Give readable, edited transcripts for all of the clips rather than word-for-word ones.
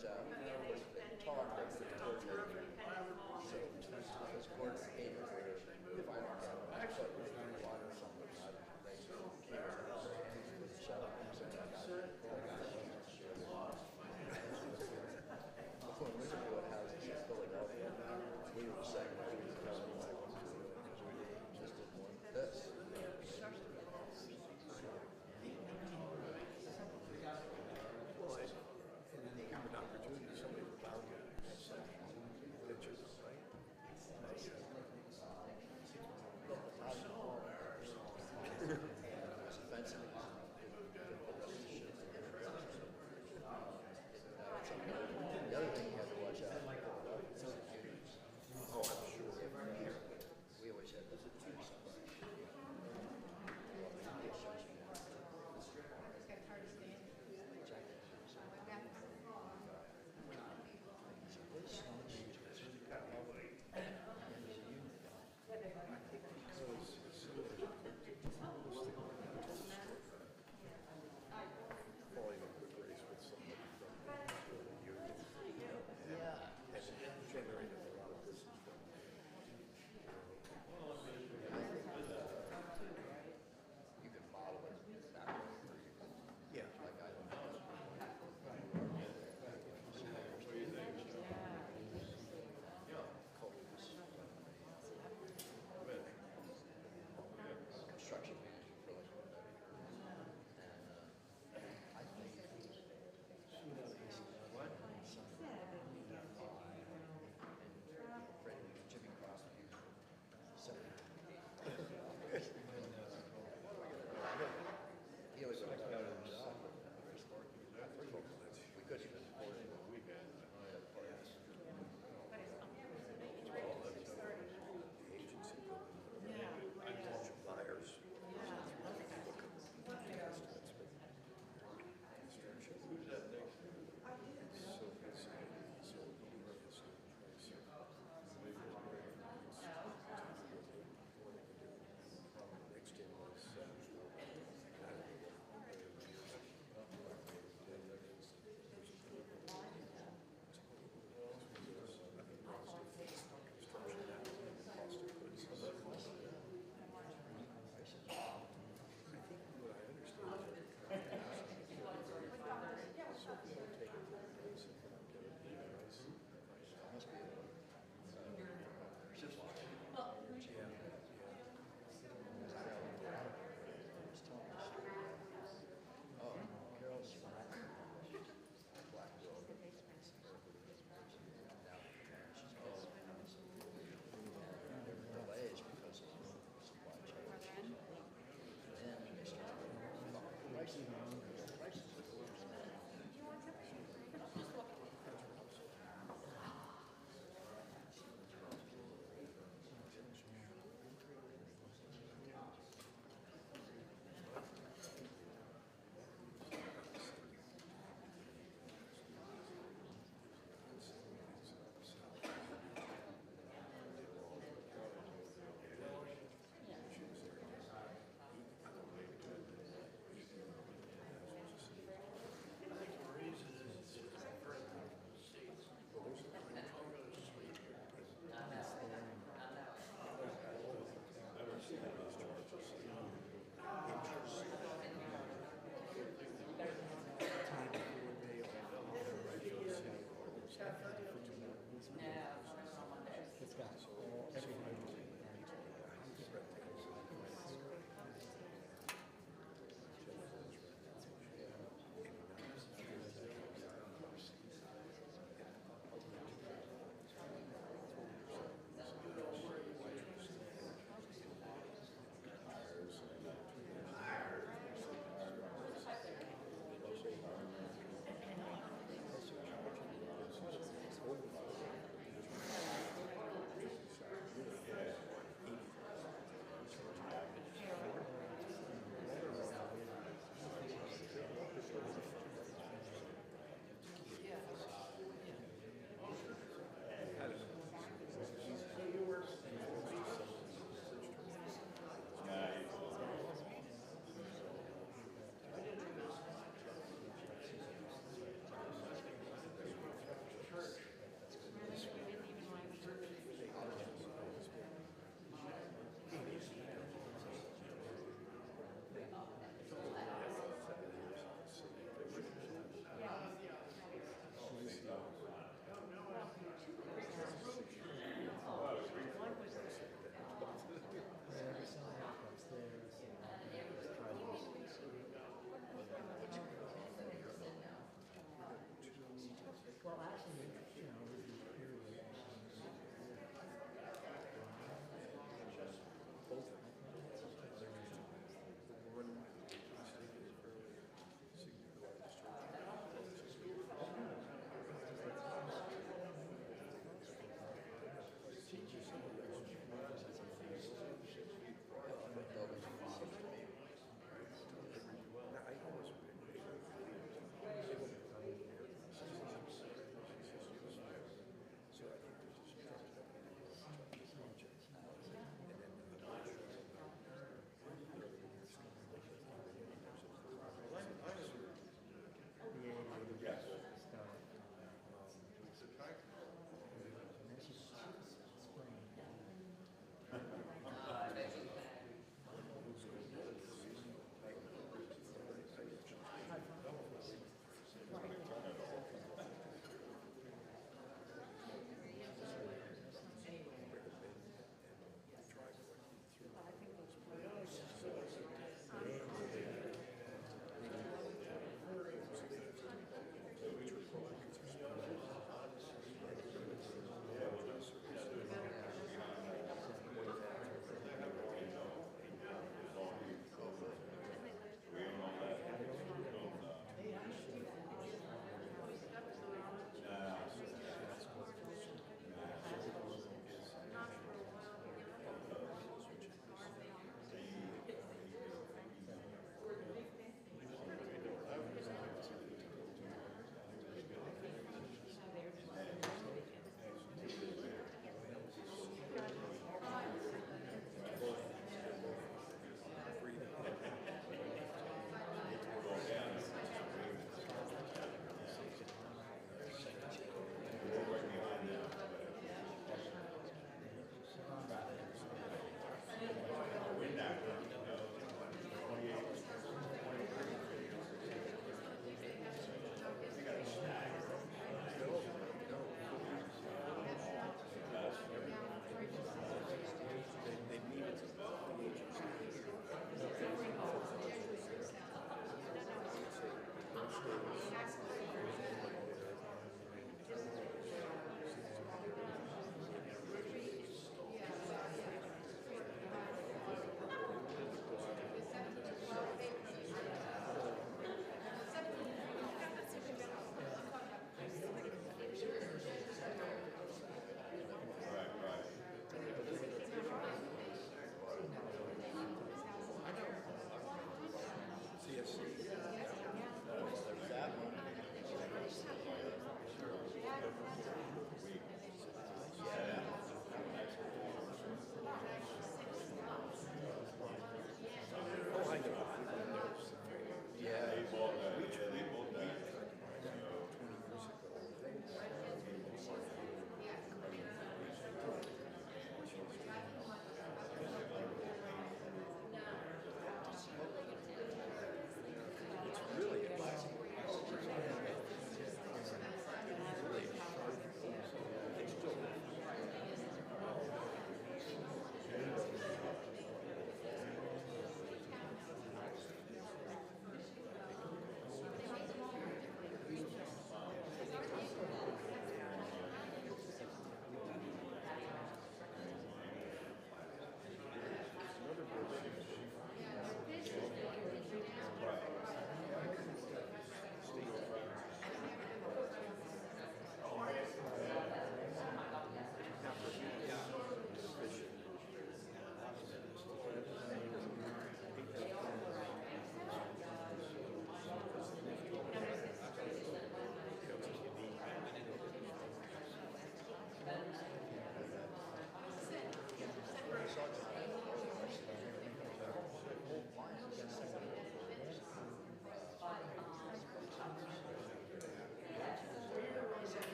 turns out they talk, they coordinate. So his coordinator, if I don't have it, I put it in the water or something, they can't shut up and say, when we were doing houses in Philadelphia, we were the same way. We were coming back to it because we just didn't want this. Well, and then they have an opportunity, somebody would value it, pictures, right?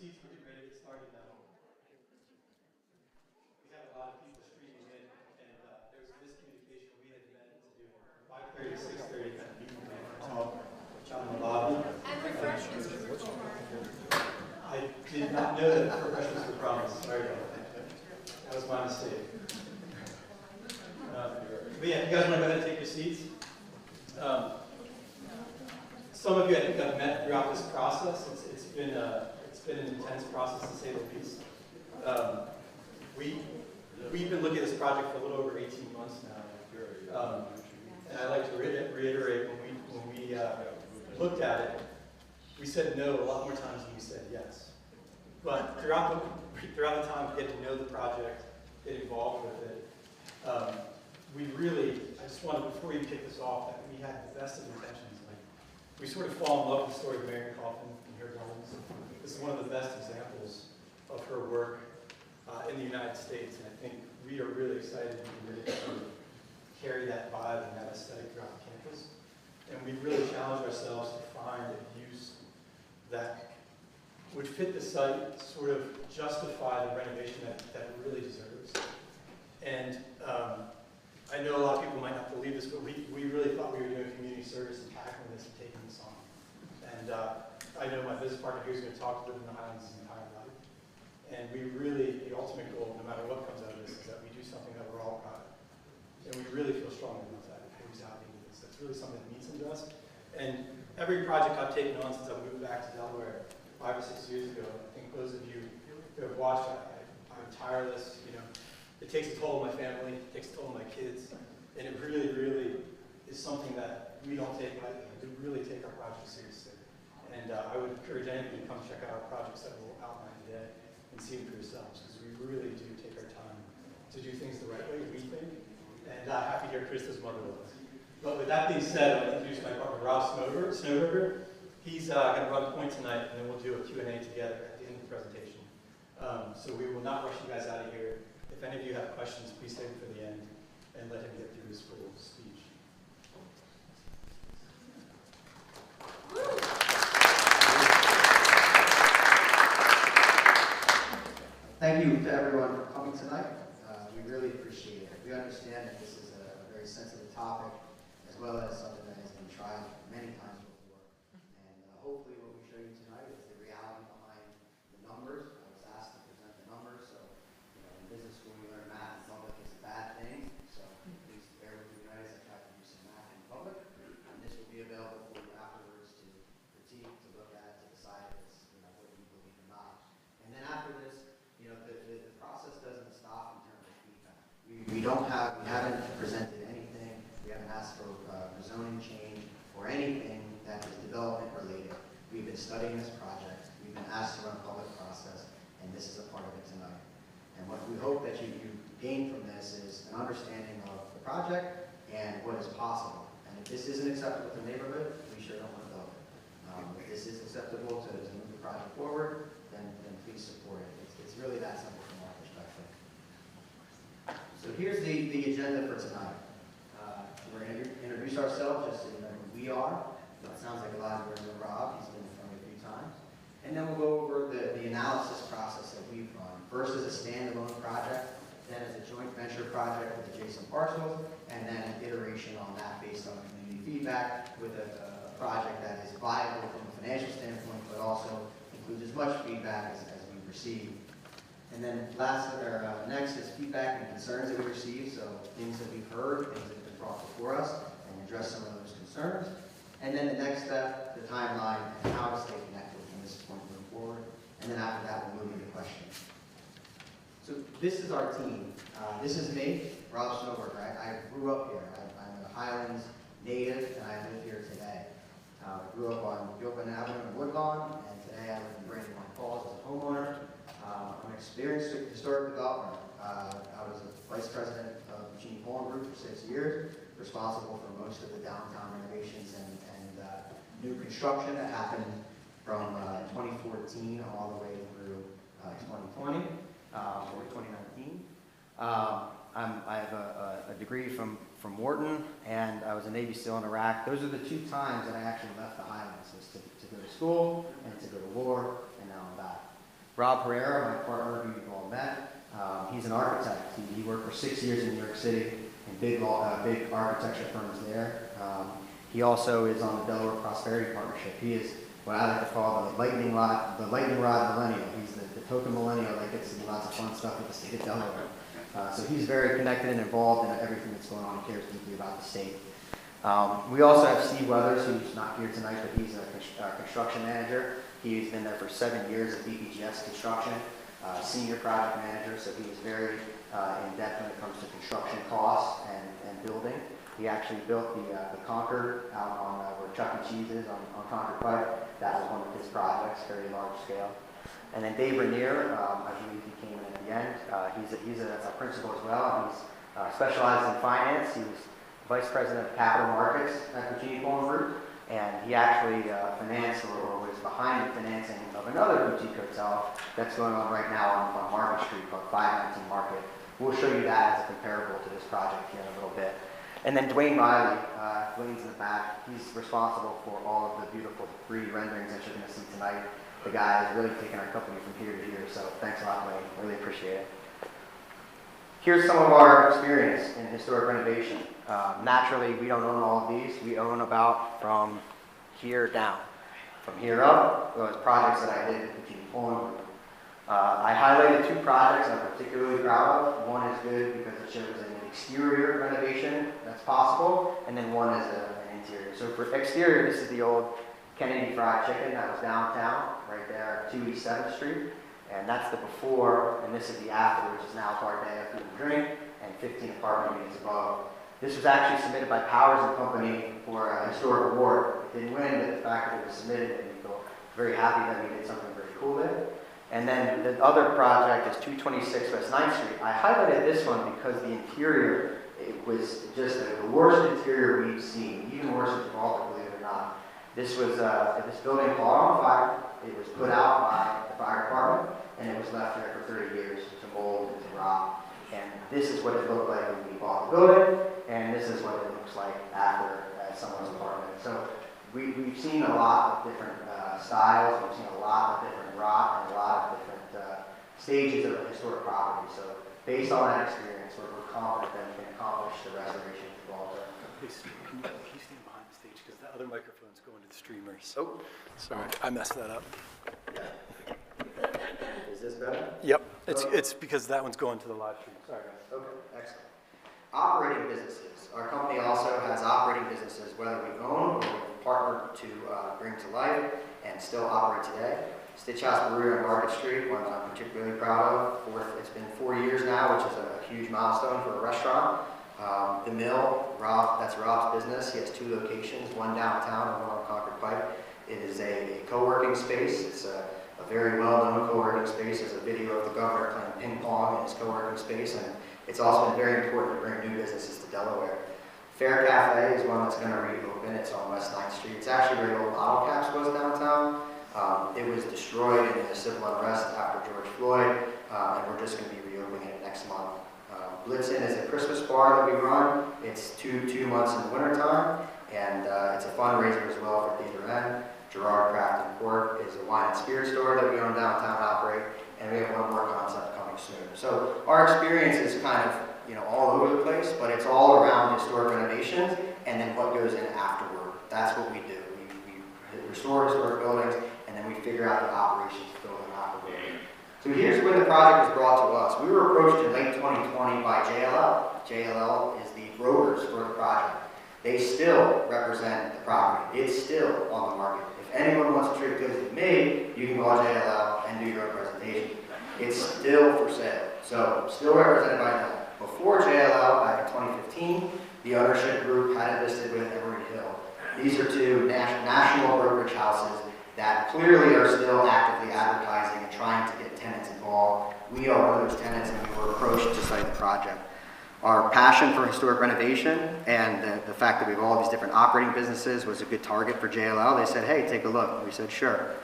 seats, we're getting ready to get started now. We have a lot of people streaming in, and there was a miscommunication. We had meant to do it 5:30 to 6:30 at the talk down in the lobby. And refreshments were I did not know that refreshments were promised. Sorry about that. That was my mistake. But yeah, you guys want to go ahead and take your seats? Some of you, I think, I've met throughout this process. It's been an intense process, to say the least. We've been looking at this project for a little over 18 months now. And I'd like to reiterate, when we looked at it, we said no a lot more times than we said yes. But throughout the time, getting to know the project, get involved with it, I just wanted, before you kick this off, that we had the best of intentions. Like, we sort of fall in love with the story of Mary Coffin and her gardens. This is one of the best examples of her work in the United States, and I think we are really excited to be ready to carry that vibe and that aesthetic throughout the campus. And we really challenged ourselves to find a use that would fit the site, sort of justify the renovation that it really deserves. And I know a lot of people might not believe this, but we really thought we were doing community service and tackling this and taking this on. And I know my business partner here is going to talk to live in the Highlands his entire life. And we really, the ultimate goal, no matter what comes out of this, is that we do something that we're all proud of. And we really feel strongly about that. It goes out into this. That's really something that means something to us. And every project I've taken on since I moved back to Delaware 5 or 6 years ago, I think those of you who have watched, I'm tireless, you know. It takes a toll on my family, it takes a toll on my kids, and it really, really is something that we don't take lightly. We really take our projects seriously. And I would encourage anybody to come check out our projects that we'll outline today and see them for yourselves, because we really do take our time to do things the right way, we think. And happy to hear Krista's mother with us. But with that being said, I'll introduce my partner, Rob Snowberger. He's going to run the point tonight, and then we'll do a Q&A together at the end of the presentation. So we will not rush you guys out of here. If any of you have questions, please save them for the end and let him get through his full speech. Thank you to everyone for coming tonight. We really appreciate it. We understand that this is a very sensitive topic, as well as something that has been tried many times before. And hopefully what we show you tonight is the reality behind the numbers. I was asked to present the numbers, so in business school you learn math in public is a bad thing. So please bear with me guys. I tried to do some math in public, and this will be available for you afterwards to critique, to look at, to decide if it's what you believe or not. And then after this, the process doesn't stop in terms of feedback. We haven't presented anything. We haven't asked for zoning change or anything that is development related. We've been studying this project. We've been asked to run a public process, and this is a part of it tonight. And what we hope that you gain from this is an understanding of the project and what is possible. And if this isn't acceptable to the neighborhood, we sure don't want to go. If this is acceptable to move the project forward, then please support it. It's really that simple from our perspective. So here's the agenda for tonight. We're going to introduce ourselves just so you know who we are. It sounds like a lot of you know Rob. He's been in front of me a few times. And then we'll go over the analysis process that we've run. First as a standalone project, then as a joint venture project with adjacent parcels, and then an iteration on that based on community feedback with a project that is viable from a financial standpoint, but also includes as much feedback as we receive. And then next is feedback and concerns that we receive, so things that we've heard, things that have been brought before us, and address some of those concerns. And then the next step, the timeline, and how to stay connected from this point moving forward. And then after that, we'll move into questions. So this is our team. This is me, Rob Snowberger. I grew up here. I'm a Highlands native, and I live here today. I grew up on Gilpin Avenue in Woodlawn, and today I live in Brandywine Falls as a homeowner. I'm an experienced historic developer. I was a vice president of Gene Poland Group for 6 years, responsible for most of the downtown renovations and new construction that happened from 2014 all the way through 2020 or 2019. I have a degree from Wharton, and I was a Navy SEAL in Iraq. Those are the 2 times that I actually left the Highlands, was to go to school and to go to war, and now I'm back. Rob Herrera, my partner who you've all met, he's an architect. He worked for 6 years in New York City in big architecture firms there. He also is on the Delaware Prosperity Partnership. He is what I like to call the lightning rod millennial. He's the token millennial that gets to do lots of fun stuff with the state of Delaware. So he's very connected and involved in everything that's going on. He cares deeply about the state. We also have Steve Weathers, who's not here tonight, but he's a construction manager. He's been there for 7 years at BPGS Construction, senior project manager, so he was very in-depth when it comes to construction costs and building. He actually built the Concord out on where Chuck E. Cheese is on Concord Pike. That was one of his projects, very large scale. And then Dave Rainier, I believe he came in at the end. He's a principal as well. He's specialized in finance. He was vice president of capital markets at Virginia Coleman Group, and he actually financed or was behind the financing of another boutique hotel that's going on right now on Market Street called 519 Market. We'll show you that as a comparable to this project here in a little bit. And then Dwayne Riley, Dwayne's in the back. He's responsible for all of the beautiful 3D renderings that you're going to see tonight. The guy has really taken our company from here to here, so thanks a lot, Dwayne. Really appreciate it. Here's some of our experience in historic renovation. Naturally, we don't own all of these. We own about from here down. From here up, those projects that I did with the Coleman Group. I highlighted 2 projects I'm particularly proud of. One is good because it shows an exterior renovation that's possible, and then one is an interior. So for exterior, this is the old Kennedy Fried Chicken that was downtown, right there at 2 East 7th Street. And that's the before, and this is the after, which is now Bardea Food and Drink, and 15 apartment units above. This was actually submitted by Powers and Company for a historic award. It didn't win, but the fact that it was submitted, and we feel very happy that we did something very cool there. And then the other project is 226 West 9th Street. I highlighted this one because the interior, it was just the worst interior we've seen, even worse than Gibraltar, believe it or not. This was, this building caught on fire. It was put out by the fire department, and it was left there for 30 years to mold and to rot. And this is what it looked like when we bought the building, and this is what it looks like after someone's apartment. So we've seen a lot of different styles. We've seen a lot of different rot and a lot of different stages of a historic property. So based on that experience, we're confident that we can accomplish the restoration of Gibraltar. Please, can you stand behind the stage because the other microphone's going to the streamers. Oh, sorry, I messed that up. Is this better? Yep, it's because that one's going to the live stream. Sorry, guys. Okay, excellent. Operating businesses. Our company also has operating businesses, whether we own or we've partnered to bring to life and still operate today. Stitch House Brewery on Market Street, one that I'm particularly proud of. It's been 4 years now, which is a huge milestone for a restaurant. The Mill, that's Rob's business. He has 2 locations, one downtown and one on Concord Pike. It is a co-working space. It's a very well-known co-working space. There's a video of the governor playing ping pong in his co-working space, and it's also been very important to bring new businesses to Delaware. Fair Cafe is one that's going to reopen. It's on West 9th Street. It's actually where the old Bottle Caps was downtown. It was destroyed in the civil unrest after George Floyd, and we're just going to be reopening it next month. Blitzen is a Christmas bar that we run. It's two months in the wintertime, and it's a fundraiser as well for Theater N. Gerard Craft and Pork is a wine and spirit store that we own downtown and operate, and we have one more concept coming soon. So our experience is kind of all over the place, but it's all around historic renovations and then what goes in afterward. That's what we do. We restore historic buildings, and then we figure out the operations to build them afterward. So here's when the project was brought to us. We were approached in late 2020 by JLL. JLL is the brokers for the project. They still represent the property. It's still on the market. If anyone wants to trade goods with me, you can call JLL and do your own presentation. It's still for sale. So still represented by them. Before JLL, back in 2015, the ownership group had it listed with Emory Hill. These are 2 national brokerage houses that clearly are still actively advertising and trying to get tenants involved. We are one of those tenants, and we were approached to site the project. Our passion for historic renovation and the fact that we have all these different operating businesses was a good target for JLL. They said, hey, take a look. We said, sure.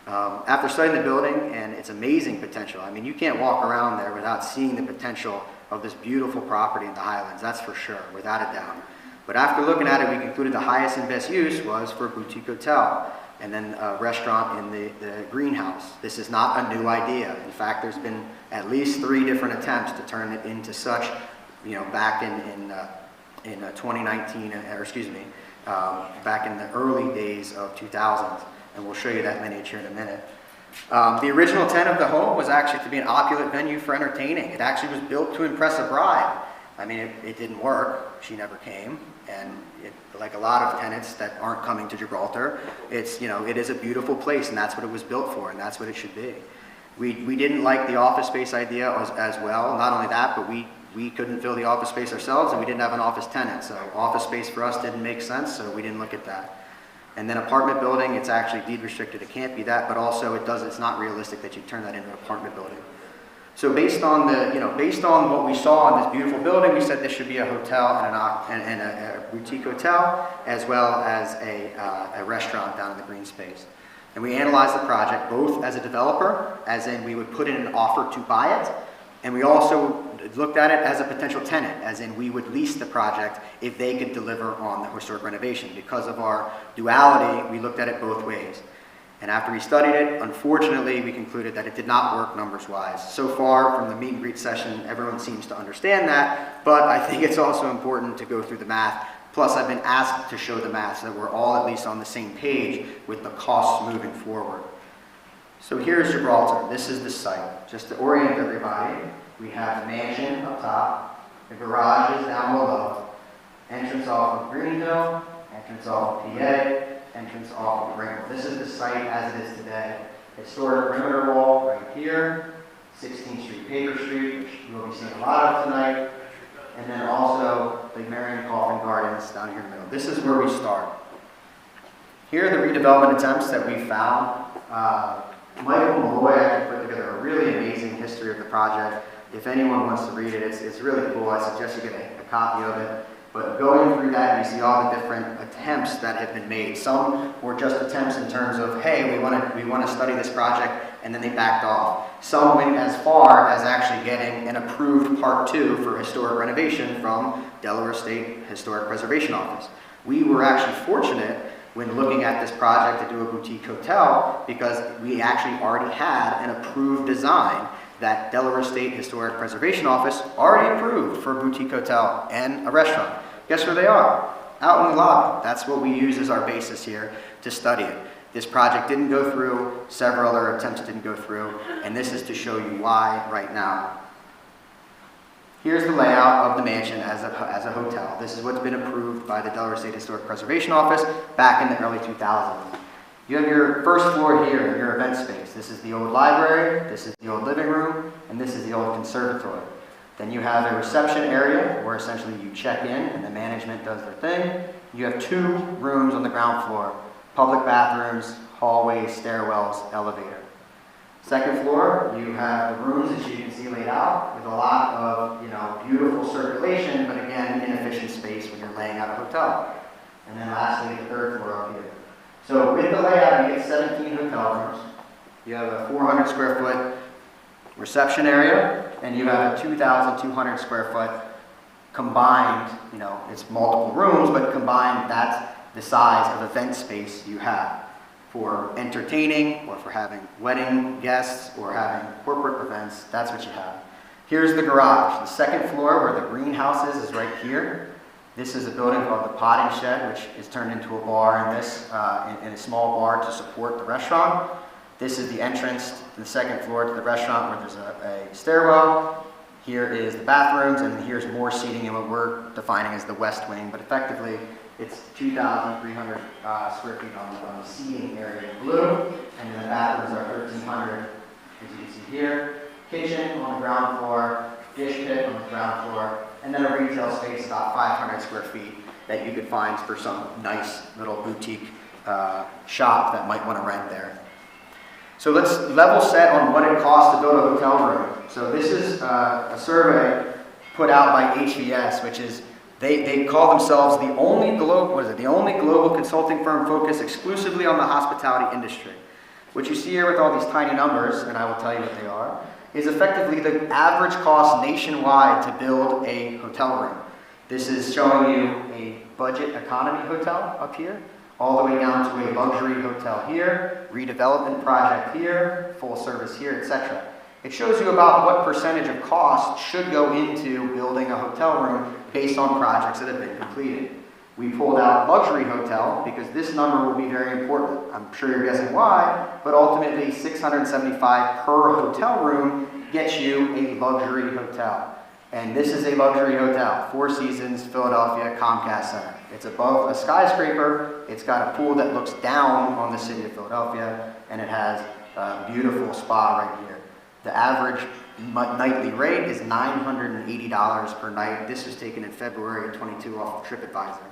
After studying the building and its amazing potential, I mean, you can't walk around there without seeing the potential of this beautiful property in the Highlands, that's for sure, without a doubt. But after looking at it, we concluded the highest and best use was for a boutique hotel and then a restaurant in the greenhouse. This is not a new idea. In fact, there's been at least 3 different attempts to turn it into such, back in 2019, or excuse me, back in the early days of 2000s, and we'll show you that miniature in a minute. The original intent of the home was actually to be an opulent venue for entertaining. It actually was built to impress a bride. I mean, it didn't work. She never came, and like a lot of tenants that aren't coming to Gibraltar, it is a beautiful place, and that's what it was built for, and that's what it should be. We didn't like the office space idea as well. Not only that, but we couldn't fill the office space ourselves, and we didn't have an office tenant, so office space for us didn't make sense, so we didn't look at that. And then apartment building, it's actually deed restricted, it can't be that, but also it's not realistic that you turn that into an apartment building. So based on what we saw in this beautiful building, we said this should be a hotel and a boutique hotel, as well as a restaurant down in the green space. And we analyzed the project both as a developer, as in we would put in an offer to buy it, and we also looked at it as a potential tenant, as in we would lease the project if they could deliver on the historic renovation. Because of our duality, we looked at it both ways. And after we studied it, unfortunately, we concluded that it did not work numbers-wise. So far from the meet and greet session, everyone seems to understand that, but I think it's also important to go through the math. Plus, I've been asked to show the math so that we're all at least on the same page with the costs moving forward. So here's Gibraltar. This is the site. Just to orient everybody, we have the mansion up top, the garage is down below, entrance off of Greenhill, entrance off of PA, entrance off of Ringwell. This is the site as it is today. Historic perimeter wall right here, 16th Street, Paper Street, which you will be seeing a lot of tonight, and then also the Marion Coffin Gardens down here in the middle. This is where we start. Here are the redevelopment attempts that we found. Michael Malloy actually put together a really amazing history of the project. If anyone wants to read it, it's really cool. I suggest you get a copy of it. But going through that, you see all the different attempts that have been made. Some were just attempts in terms of, hey, we want to study this project, and then they backed off. Some went as far as actually getting an approved Part 2 for historic renovation from Delaware State Historic Preservation Office. We were actually fortunate when looking at this project to do a boutique hotel because we actually already had an approved design that Delaware State Historic Preservation Office already approved for a boutique hotel and a restaurant. Guess where they are? Out in the lobby. That's what we use as our basis here to study it. This project didn't go through, several other attempts didn't go through, and this is to show you why right now. Here's the layout of the mansion as a hotel. This is what's been approved by the Delaware State Historic Preservation Office back in the early 2000s. You have your first floor here, your event space. This is the old library, this is the old living room, and this is the old conservatory. Then you have a reception area where essentially you check in and the management does their thing. You have 2 rooms on the ground floor, public bathrooms, hallways, stairwells, elevator. Second floor, you have the rooms that you can see laid out with a lot of, beautiful circulation, but again, inefficient space when you're laying out a hotel. And then lastly, the third floor up here. So with the layout, you get 17 hotel rooms. You have a 400 square foot reception area, and you have a 2,200 square foot combined, it's multiple rooms, but combined, that's the size of event space you have for entertaining or for having wedding guests or having corporate events. That's what you have. Here's the garage. The second floor where the greenhouse is right here. This is a building called the Potting Shed, which is turned into a bar in a small bar to support the restaurant. This is the entrance to the second floor to the restaurant where there's a stairwell. Here is the bathrooms, and here's more seating in what we're defining as the west wing, but effectively it's 2,300 square feet on the seating area in blue, and then the bathrooms are 1,300, as you can see here. Kitchen on the ground floor, dish pit on the ground floor, and then a retail space about 500 square feet that you could find for some nice little boutique shop that might want to rent there. So let's level set on what it costs to build a hotel room. So this is a survey put out by HVS, which is, they call themselves the only global consulting firm focused exclusively on the hospitality industry. What you see here with all these tiny numbers, and I will tell you what they are, is effectively the average cost nationwide to build a hotel room. This is showing you a budget economy hotel up here, all the way down to a luxury hotel here, redevelopment project here, full service here, etc. It shows you about what percentage of cost should go into building a hotel room based on projects that have been completed. We pulled out luxury hotel because this number will be very important. I'm sure you're guessing why, but ultimately $675 per hotel room gets you a luxury hotel. And this is a luxury hotel, Four Seasons, Philadelphia, Comcast Center. It's above a skyscraper, it's got a pool that looks down on the city of Philadelphia, and it has a beautiful spa right here. The average nightly rate is $980 per night. This was taken in February of 22 off of TripAdvisor.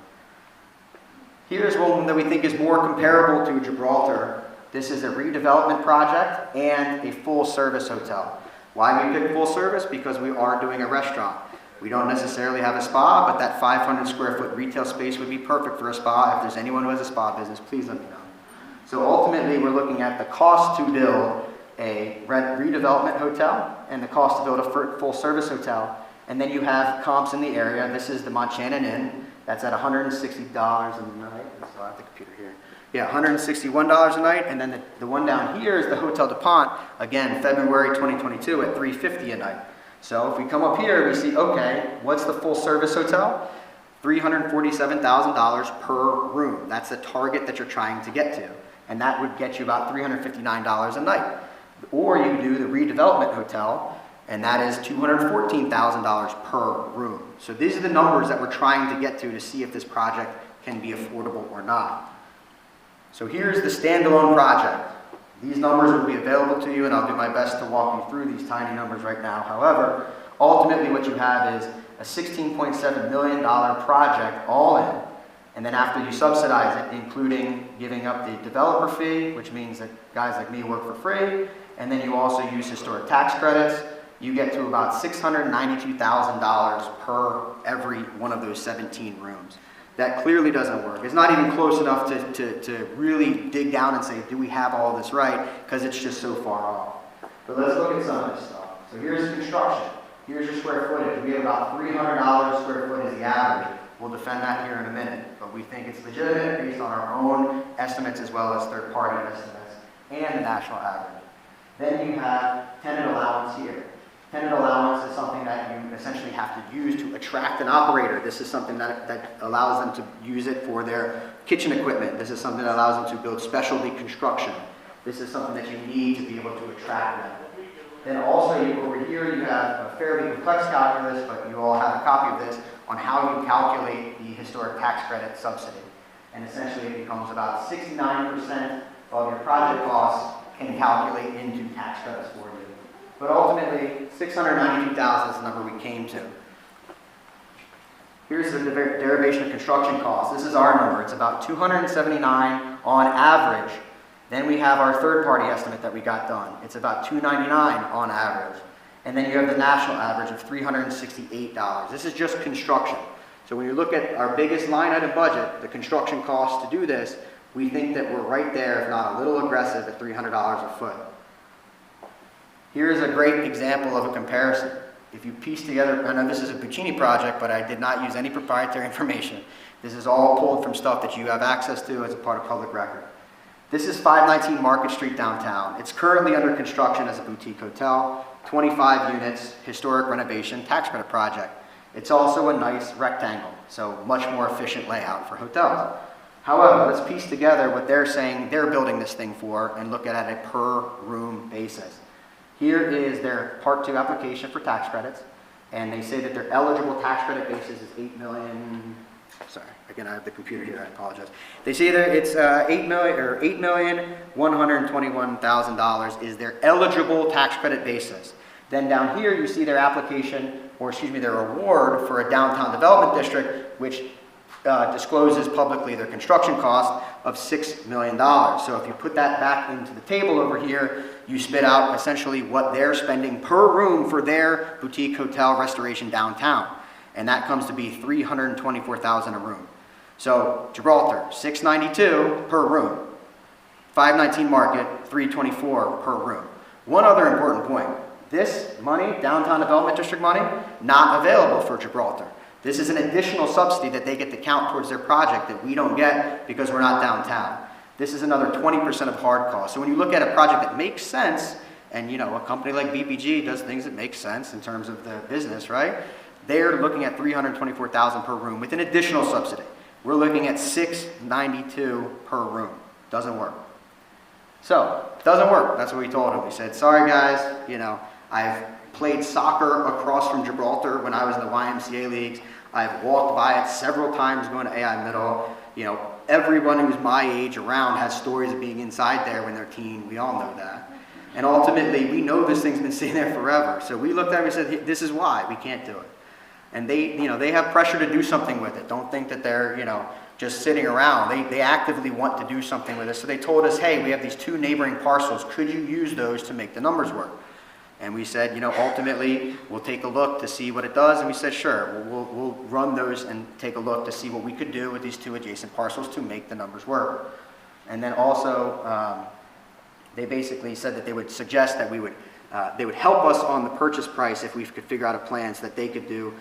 Here's one that we think is more comparable to Gibraltar. This is a redevelopment project and a full-service hotel. Why we pick full service? Because we are doing a restaurant. We don't necessarily have a spa, but that 500 square foot retail space would be perfect for a spa. If there's anyone who has a spa business, please let me know. So ultimately, we're looking at the cost to build a redevelopment hotel and the cost to build a full service hotel. And then you have comps in the area. This is the Montchanan Inn. That's at $160 a night. So I have the computer here. Yeah, $161 a night, and then the one down here is the Hotel DuPont, again, February 2022 at $350 a night. So if we come up here, we see, okay, what's the full service hotel? $347,000 per room. That's the target that you're trying to get to, and that would get you about $359 a night. Or you do the redevelopment hotel, and that is $214,000 per room. So these are the numbers that we're trying to get to see if this project can be affordable or not. So here's the standalone project. These numbers will be available to you, and I'll do my best to walk you through these tiny numbers right now. However, ultimately what you have is a $16.7 million project all in, and then after you subsidize it, including giving up the developer fee, which means that guys like me work for free, and then you also use historic tax credits, you get to about $692,000 per every one of those 17 rooms. That clearly doesn't work. It's not even close enough to really dig down and say, do we have all this right? Because it's just so far off. But let's look at some of this stuff. So here's construction. Here's your square footage. We have about $300 square foot as the average. We'll defend that here in a minute. But we think it's legitimate based on our own estimates as well as third-party estimates and the national average. Then you have tenant allowance here. Tenant allowance is something that you essentially have to use to attract an operator. This is something that allows them to use it for their kitchen equipment. This is something that allows them to build specialty construction. This is something that you need to be able to attract them. Then also over here you have a fairly complex calculus, but you all have a copy of this on how you calculate the historic tax credit subsidy. And essentially it becomes about 69% of your project costs can calculate into tax credits for you. But ultimately, $692,000 is the number we came to. Here's the derivation of construction costs. This is our number. It's about $279 on average. Then we have our third-party estimate that we got done. It's about $299 on average. And then you have the national average of $368. This is just construction. So when you look at our biggest line item budget, the construction costs to do this, we think that we're right there, if not a little aggressive, at $300 a foot. Here's a great example of a comparison. If you piece together, I know this is a Puccini project, but I did not use any proprietary information. This is all pulled from stuff that you have access to as a part of public record. This is 519 Market Street downtown. It's currently under construction as a boutique hotel, 25 units, historic renovation, tax credit project. It's also a nice rectangle, so much more efficient layout for hotels. However, let's piece together what they're saying they're building this thing for and look at it a per room basis. Here is their Part 2 application for tax credits, and they say that their eligible tax credit basis is $8 million. Sorry, again, I have the computer here. I apologize. They say that it's $8,121,000 is their eligible tax credit basis. Then down here, you see their application, or excuse me, their award for a downtown development district, which discloses publicly their construction cost of $6 million. So if you put that back into the table over here, you spit out essentially what they're spending per room for their boutique hotel restoration downtown. And that comes to be $324,000 a room. So Gibraltar, $692 per room. 519 Market, $324 per room. One other important point. This money, downtown development district money, not available for Gibraltar. This is an additional subsidy that they get to count towards their project that we don't get because we're not downtown. This is another 20% of hard costs. So when you look at a project that makes sense, and you know, a company like BPG does things that make sense in terms of the business, right? They're looking at $324,000 per room with an additional subsidy. We're looking at $692 per room. Doesn't work. So, doesn't work. That's what we told them. We said, sorry guys, you know, I've played soccer across from Gibraltar when I was in the YMCA leagues. I've walked by it several times going to AI Middle. You know, everyone who's my age around has stories of being inside there when they're teen. We all know that. And ultimately, we know this thing's been sitting there forever. So we looked at it and said, this is why we can't do it. And they, you know, they have pressure to do something with it. Don't think that they're, you know, just sitting around. They actively want to do something with it. So they told us, hey, we have these 2 neighboring parcels. Could you use those to make the numbers work? And we said, you know, ultimately, we'll take a look to see what it does. And we said, sure, we'll run those and take a look to see what we could do with these 2 adjacent parcels to make the numbers work. And then also, they basically said that they would suggest that they would help us on the purchase price if we could figure out a plan so that they could do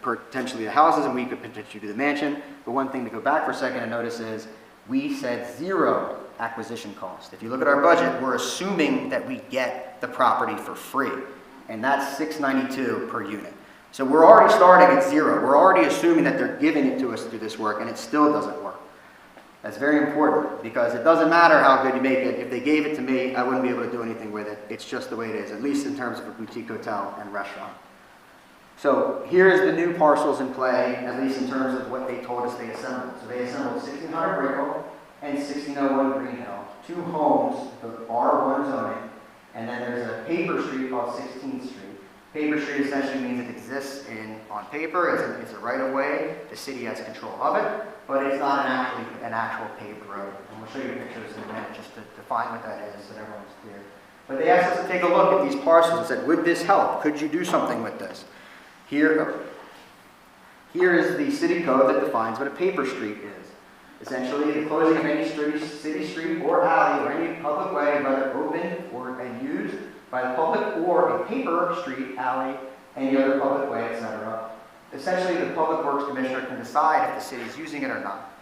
potentially the houses and we could potentially do the mansion. But one thing to go back for a second and notice is we said 0 acquisition cost. If you look at our budget, we're assuming that we get the property for free, and that's $692 per unit. So we're already starting at 0. We're already assuming that they're giving it to us to do this work, and it still doesn't work. That's very important, because it doesn't matter how good you make it. If they gave it to me, I wouldn't be able to do anything with it. It's just the way it is, at least in terms of a boutique hotel and restaurant. So here's the new parcels in play, at least in terms of what they told us they assembled. So they assembled 1600 Brickell and 1601 Green Hill, 2 homes of R1 zoning, and then there's a paper street called 16th Street. Paper street essentially means it exists on paper, it's a right-of-way, the city has control of it, but it's not an actual paved road. And we'll show you pictures in a minute just to define what that is so that everyone's clear. But they asked us to take a look at these parcels and said, would this help? Could you do something with this? Here is the city code that defines what a paper street is. Essentially, the closing of any city street or alley or any public way, whether open and used by the public or a paper street, alley, any other public way, etc. Essentially, the Public Works Commissioner can decide if the city is using it or not.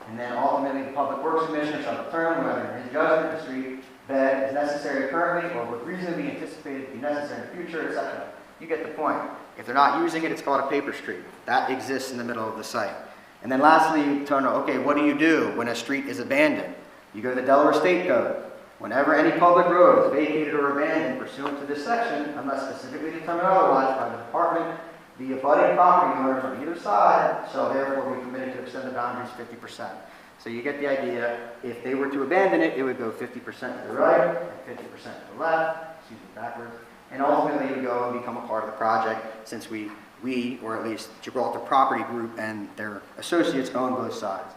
And then ultimately, the Public Works Commissioner shall determine whether in his judgment the street bed is necessary currently or would reasonably be anticipated to be necessary in the future, etc. You get the point. If they're not using it, it's called a paper street. That exists in the middle of the site. And then lastly, you turn to, okay, what do you do when a street is abandoned? You go to the Delaware State Code. Whenever any public road is vacated or abandoned pursuant to this section, unless specifically determined otherwise by the department, the abutting property owners on either side shall therefore be permitted to extend the boundaries 50%. So you get the idea. If they were to abandon it, it would go 50% to the right and 50% to the left, excuse me, backwards. And ultimately, it would go and become a part of the project since we, or at least Gibraltar Property Group and their associates own both sides.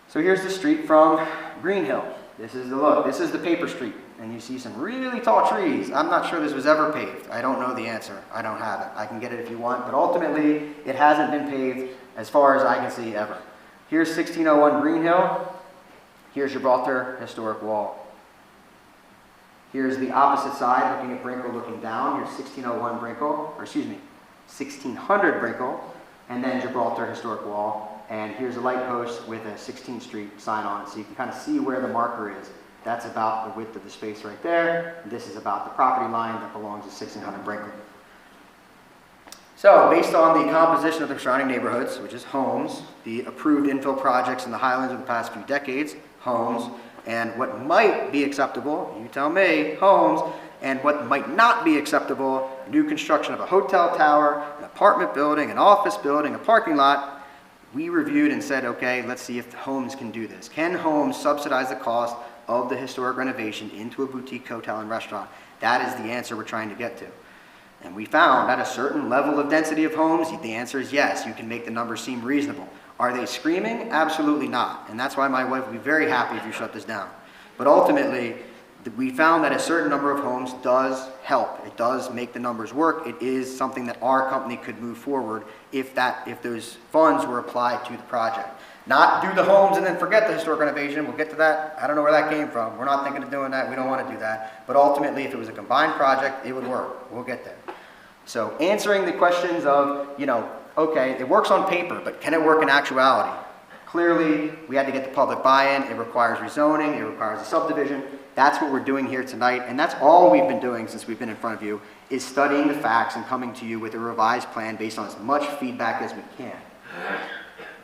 So here's the street from Green Hill. This is the look. This is the paper street. And you see some really tall trees. I'm not sure this was ever paved. I don't know the answer. I don't have it. I can get it if you want. But ultimately, it hasn't been paved as far as I can see ever. Here's 1601 Green Hill. Here's Gibraltar Historic Wall. Here's the opposite side, looking at Brinkell, looking down. Here's 1601 Brinkell, or excuse me, 1600 Brinkell, and then Gibraltar Historic Wall. And here's a light post with a 16th Street sign on it, so you can kind of see where the marker is. That's about the width of the space right there. This is about the property line that belongs to 1600 Brinkell. So, based on the composition of the surrounding neighborhoods, which is homes, the approved infill projects in the Highlands of the past few decades, homes, and what might be acceptable, you tell me, homes, and what might not be acceptable, new construction of a hotel tower, an apartment building, an office building, a parking lot, we reviewed and said, okay, let's see if homes can do this. Can homes subsidize the cost of the historic renovation into a boutique hotel and restaurant? That is the answer we're trying to get to. And we found at a certain level of density of homes, the answer is yes, you can make the numbers seem reasonable. Are they screaming? Absolutely not. And that's why my wife would be very happy if you shut this down. But ultimately, we found that a certain number of homes does help. It does make the numbers work. It is something that our company could move forward if those funds were applied to the project. Not do the homes and then forget the historic renovation. We'll get to that. I don't know where that came from. We're not thinking of doing that. We don't want to do that. But ultimately, if it was a combined project, it would work. We'll get there. So answering the questions of, okay, it works on paper, but can it work in actuality? Clearly, we had to get the public buy-in. It requires rezoning, it requires a subdivision. That's what we're doing here tonight, and that's all we've been doing since we've been in front of you, is studying the facts and coming to you with a revised plan based on as much feedback as we can.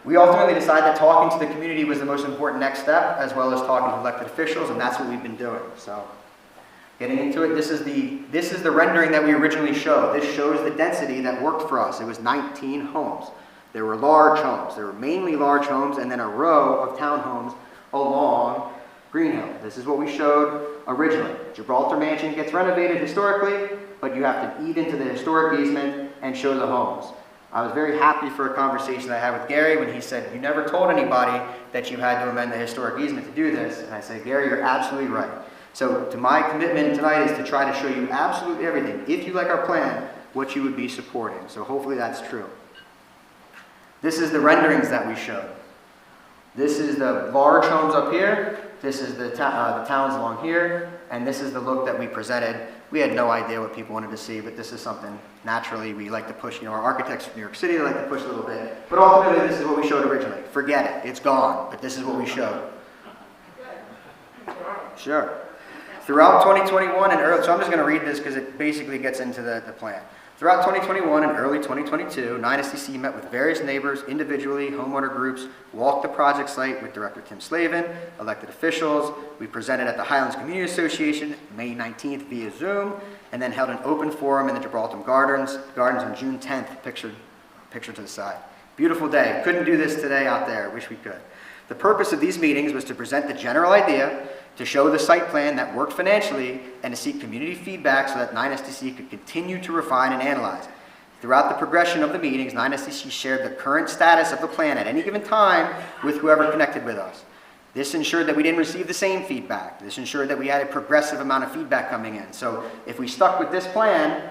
We ultimately decided that talking to the community was the most important next step, as well as talking to elected officials, and that's what we've been doing. So, getting into it, this is the rendering that we originally showed. This shows the density that worked for us. It was 19 homes. There were large homes. There were mainly large homes, and then a row of townhomes along Green Hill. This is what we showed originally. Gibraltar Mansion gets renovated historically, but you have to eat into the historic easement and show the homes. I was very happy for a conversation I had with Gary when he said, you never told anybody that you had to amend the historic easement to do this. And I said, Gary, you're absolutely right. So to my commitment tonight is to try to show you absolutely everything, if you like our plan, what you would be supporting. So hopefully that's true. This is the renderings that we showed. This is the large homes up here. This is the towns along here. And this is the look that we presented. We had no idea what people wanted to see, but this is something naturally we like to push. Our architects from New York City, they like to push a little bit. But ultimately, this is what we showed originally. Forget it. It's gone. But this is what we showed. Sure. Throughout 2021 and early, so I'm just going to read this because it basically gets into the plan. Throughout 2021 and early 2022, 9SDC met with various neighbors, individually, homeowner groups, walked the project site with Director Tim Slavin, elected officials. We presented at the Highlands Community Association May 19th via Zoom, and then held an open forum in the Gibraltar Gardens on June 10th, picture to the side. Beautiful day. Couldn't do this today out there. Wish we could. The purpose of these meetings was to present the general idea, to show the site plan that worked financially, and to seek community feedback so that 9SDC could continue to refine and analyze it. Throughout the progression of the meetings, 9SDC shared the current status of the plan at any given time with whoever connected with us. This ensured that we didn't receive the same feedback. This ensured that we had a progressive amount of feedback coming in. So if we stuck with this plan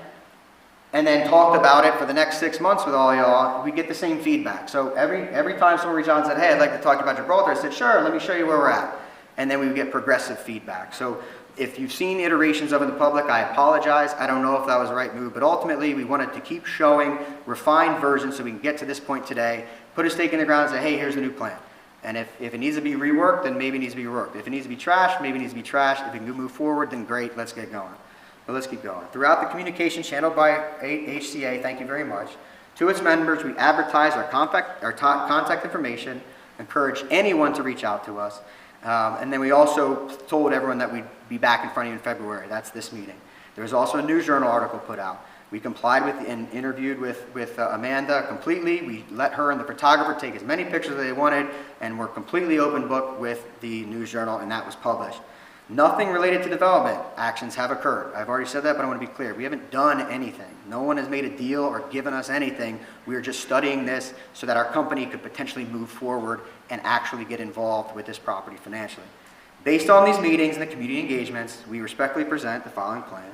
and then talked about it for the next 6 months with all y'all, we get the same feedback. So every time someone reached out and said, hey, I'd like to talk about Gibraltar, I said, sure, let me show you where we're at. And then we would get progressive feedback. So if you've seen iterations of it in the public, I apologize. I don't know if that was the right move, but ultimately we wanted to keep showing refined versions so we can get to this point today, put a stake in the ground and say, hey, here's the new plan. And if it needs to be reworked, then maybe it needs to be reworked. If it needs to be trashed, maybe it needs to be trashed. If we can move forward, then great, let's get going. But let's keep going. Throughout the communication channeled by HCA, thank you very much, to its members, we advertise our contact information, encourage anyone to reach out to us. And then we also told everyone that we'd be back in front of you in February. That's this meeting. There was also a news journal article put out. We complied with and interviewed with Amanda completely. We let her and the photographer take as many pictures as they wanted, and we're completely open book with the news journal, and that was published. Nothing related to development actions have occurred. I've already said that, but I want to be clear. We haven't done anything. No one has made a deal or given us anything. We are just studying this so that our company could potentially move forward and actually get involved with this property financially. Based on these meetings and the community engagements, we respectfully present the following plan.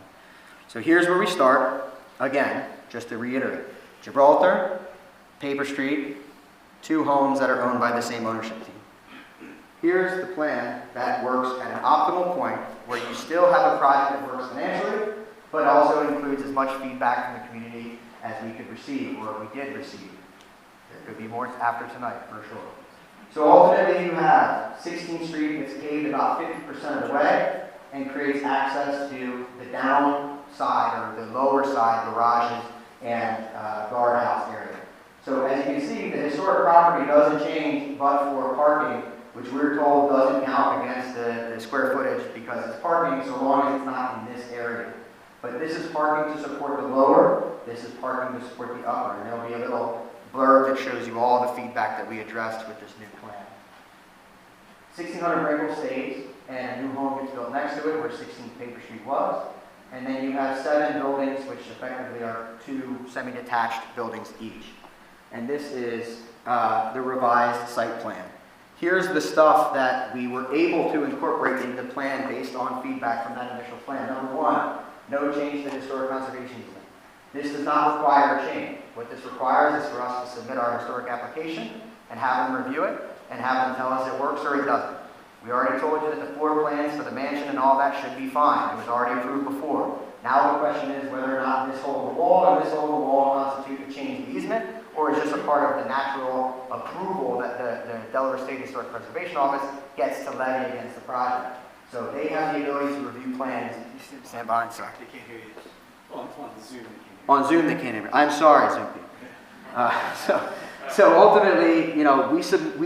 So here's where we start. Again, just to reiterate, Gibraltar, Paper Street, 2 homes that are owned by the same ownership team. Here's the plan that works at an optimal point where you still have a project that works financially, but also includes as much feedback from the community as we could receive, or we did receive. There could be more after tonight, for sure. So ultimately you have 16th Street gets paved about 50% of the way and creates access to the down side or the lower side garages and guardhouse area. So as you can see, the historic property doesn't change but for parking, which we're told doesn't count against the square footage because it's parking so long as it's not in this area. But this is parking to support the lower, this is parking to support the upper, and there'll be a little blurb that shows you all the feedback that we addressed with this new plan. 1600 Brayville stays, and a new home gets built next to it where 16th Paper Street was. And then you have 7 buildings, which effectively are 2 semi-detached buildings each. And this is the revised site plan. Here's the stuff that we were able to incorporate into the plan based on feedback from that initial plan. Number 1, no change to the historic conservation easement. This does not require a change. What this requires is for us to submit our historic application and have them review it and have them tell us it works or it doesn't. We already told you that the floor plans for the mansion and all that should be fine. It was already approved before. Now the question is whether or not this hole in the wall or this hole in the wall constitute a change of easement, or is just a part of the natural approval that the Delaware State Historic Preservation Office gets to levy against the project. So they have the ability to review plans. Stand by, sorry. They can't hear you. On Zoom, they can't hear you. On Zoom, they can't hear me. I'm sorry, Zoom people. So ultimately, you know, we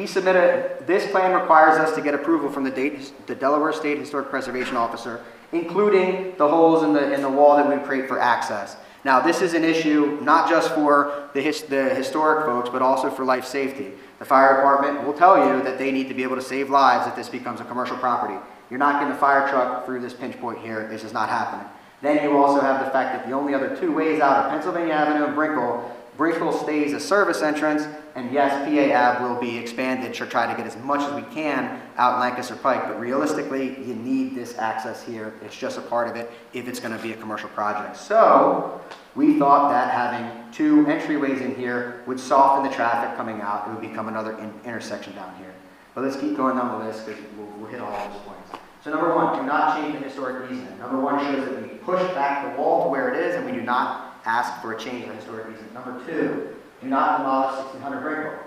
submitted, this plan requires us to get approval from the Delaware State Historic Preservation Officer, including the holes in the wall that we create for access. Now, this is an issue not just for the historic folks, but also for life safety. The fire department will tell you that they need to be able to save lives if this becomes a commercial property. You're not getting a fire truck through this pinch point here. This is not happening. Then you also have the fact that the only other two ways out are Pennsylvania Avenue and Brinkle. Brinkle stays a service entrance, and yes, PA Ave will be expanded to try to get as much as we can out in Lancaster Pike, but realistically, you need this access here. It's just a part of it if it's going to be a commercial project. So we thought that having two entryways in here would soften the traffic coming out. It would become another intersection down here. But let's keep going down the list because we'll hit all those points. So number one, do not change the historic easement. Number one shows that we push back the wall to where it is, and we do not ask for a change in the historic easement. Number two, do not demolish 1600 Brinkle.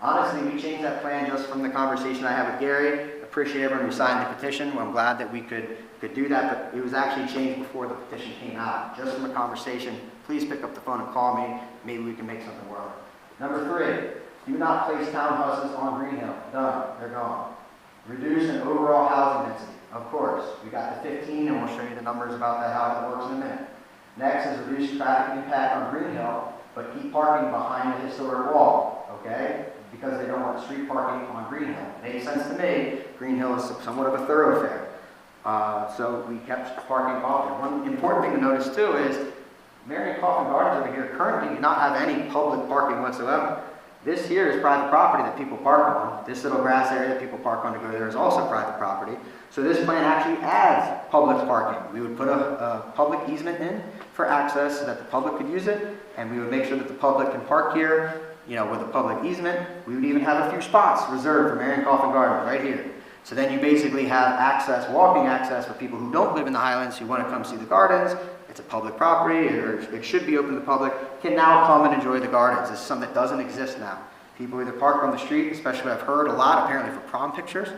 Honestly, we changed that plan just from the conversation I had with Gary. Appreciate everyone who signed the petition. Well, I'm glad that we could do that, but it was actually changed before the petition came out. Just from a conversation, please pick up the phone and call me. Maybe we can make something work. Number three, do not place townhouses on Green Hill. Done. They're gone. Reduce an overall housing density. Of course, we got the 15, and we'll show you the numbers about that, how that works in a minute. Next is reduce traffic impact on Green Hill, but keep parking behind the historic wall, okay? Because they don't want street parking on Green Hill. Makes sense to me. Green Hill is somewhat of a thoroughfare. So we kept parking off there. One important thing to notice too is Marion Coffin Gardens over here currently do not have any public parking whatsoever. This here is private property that people park on. This little grass area that people park on to go there is also private property. So this plan actually adds public parking. We would put a public easement in for access so that the public could use it, and we would make sure that the public can park here, you know, with a public easement. We would even have a few spots reserved for Marion Coffin Gardens right here. So then you basically have access, walking access for people who don't live in the Highlands who want to come see the gardens. It's a public property, or it should be open to the public, can now come and enjoy the gardens. This is something that doesn't exist now. People either park on the street, especially I've heard a lot apparently for prom pictures.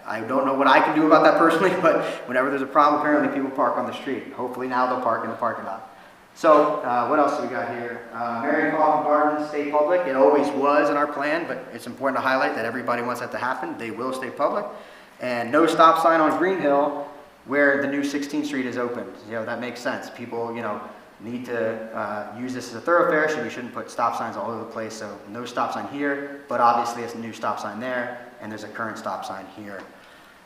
I don't know what I can do about that personally, but whenever there's a prom, apparently people park on the street. Hopefully now they'll park in the parking lot. So what else do we got here? Marion Coffin Gardens stay public. It always was in our plan, but it's important to highlight that everybody wants that to happen. They will stay public. And no stop sign on Green Hill where the new 16th Street is opened. You know, that makes sense. People, you know, need to use this as a thoroughfare, so we shouldn't put stop signs all over the place. So no stop sign here, but obviously it's a new stop sign there, and there's a current stop sign here.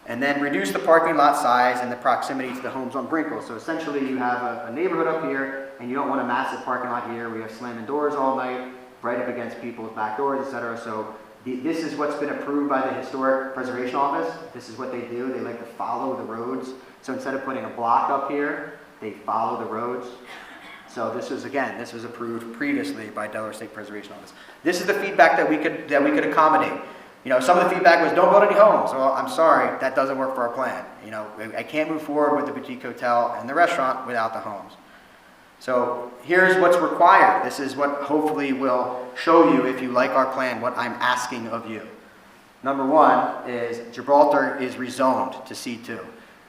And then reduce the parking lot size and the proximity to the homes on Brinkle. So essentially you have a neighborhood up here, and you don't want a massive parking lot here. We have slamming doors all night, right up against people's back doors, etc. So this is what's been approved by the Historic Preservation Office. This is what they do. They like to follow the roads. So instead of putting a block up here, they follow the roads. So this was, again, this was approved previously by Delaware State Preservation Office. This is the feedback that we could accommodate. You know, some of the feedback was, don't build any homes. Well, I'm sorry, that doesn't work for our plan. You know, I can't move forward with the boutique hotel and the restaurant without the homes. So here's what's required. This is what hopefully will show you, if you like our plan, what I'm asking of you. Number one is Gibraltar is rezoned to C2.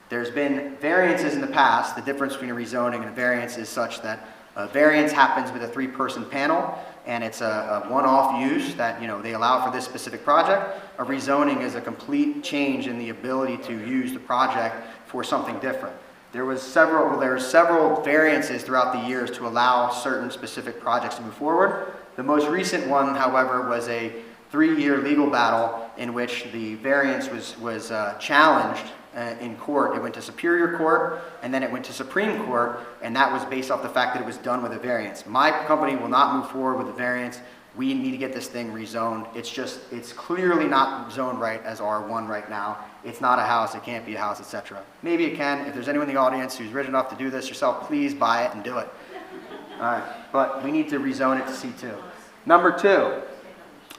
There's been variances in the past. The difference between a rezoning and a variance is such that a variance happens with a 3-person panel, and it's a one-off use that, you know, they allow for this specific project. A rezoning is a complete change in the ability to use the project for something different. There's several variances throughout the years to allow certain specific projects to move forward. The most recent one, however, was a 3-year legal battle in which the variance was challenged in court. It went to Superior Court, and then it went to Supreme Court, and that was based off the fact that it was done with a variance. My company will not move forward with a variance. We need to get this thing rezoned. It's clearly not zoned right as R1 right now. It's not a house, it can't be a house, etc. Maybe it can. If there's anyone in the audience who's rich enough to do this yourself, please buy it and do it. All right, but we need to rezone it to C2. Number 2,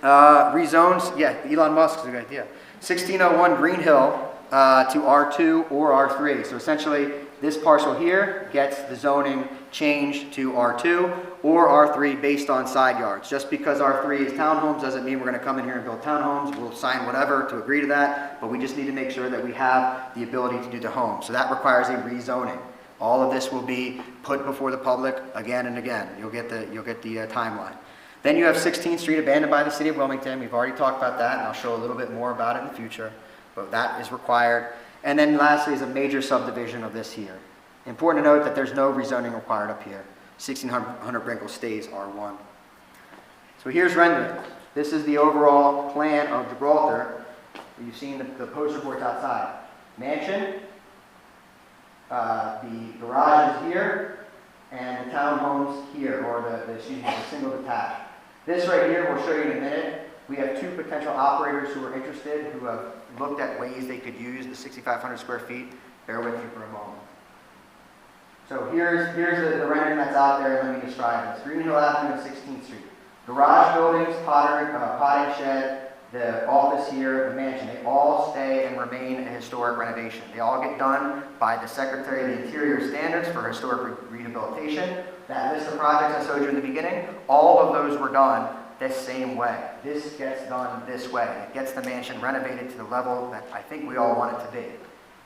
rezones, yeah, Elon Musk is a good idea. 1601 Green Hill to R2 or R3. So essentially, this parcel here gets the zoning changed to R2 or R3 based on side yards. Just because R3 is townhomes doesn't mean we're going to come in here and build townhomes. We'll sign whatever to agree to that, but we just need to make sure that we have the ability to do the home. So that requires a rezoning. All of this will be put before the public again and again. You'll get the timeline. Then you have 16th Street abandoned by the City of Wilmington. We've already talked about that, and I'll show a little bit more about it in the future, but that is required. And then lastly is a major subdivision of this here. Important to note that there's no rezoning required up here. 1600 Brinkle stays R1. So here's rendering. This is the overall plan of Gibraltar. You've seen the post reports outside. Mansion, the garage is here, and the townhomes here, or the single detached. This right here, we'll show you in a minute. We have two potential operators who are interested, who have looked at ways they could use the 6,500 square feet. Bear with me for a moment. So here's the rendering that's out there. Let me describe this. Green Hill Avenue and 16th Street. Garage buildings, potting shed, the office here, the mansion, they all stay and remain a historic renovation. They all get done by the Secretary of the Interior Standards for Historic Rehabilitation. That list of projects I showed you in the beginning, all of those were done this same way. This gets done this way. It gets the mansion renovated to the level that I think we all want it to be.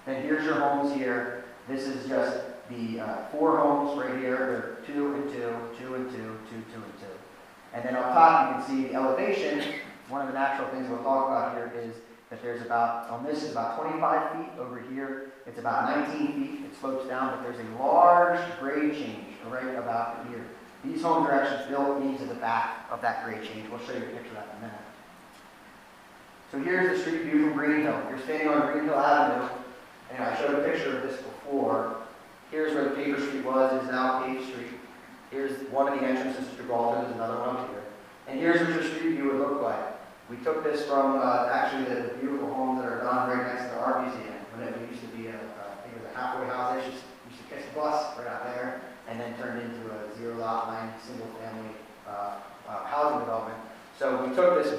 Then here's your homes here. This is just the 4 homes right here. They're 2 and 2, 2 and 2, 2, 2 and 2. And then on top you can see the elevation. One of the natural things we'll talk about here is that there's about, on this is about 25 feet. Over here it's about 19 feet. It slopes down, but there's a large grade change right about here. These homes are actually built into the back of that grade change. We'll show you a picture of that in a minute. So here's the street view from Green Hill. You're standing on Green Hill Avenue, and I showed a picture of this before. Here's where the paper street was. It's now paved street. Here's one of the entrances to Gibraltar. There's another one up here. And here's what your street view would look like. We took this from actually the beautiful homes that are done right next to the art museum. When it used to be I think it was a halfway house. They used to catch the bus right out there, and then turned into a 0-lot, 9 single-family housing development. So we took this.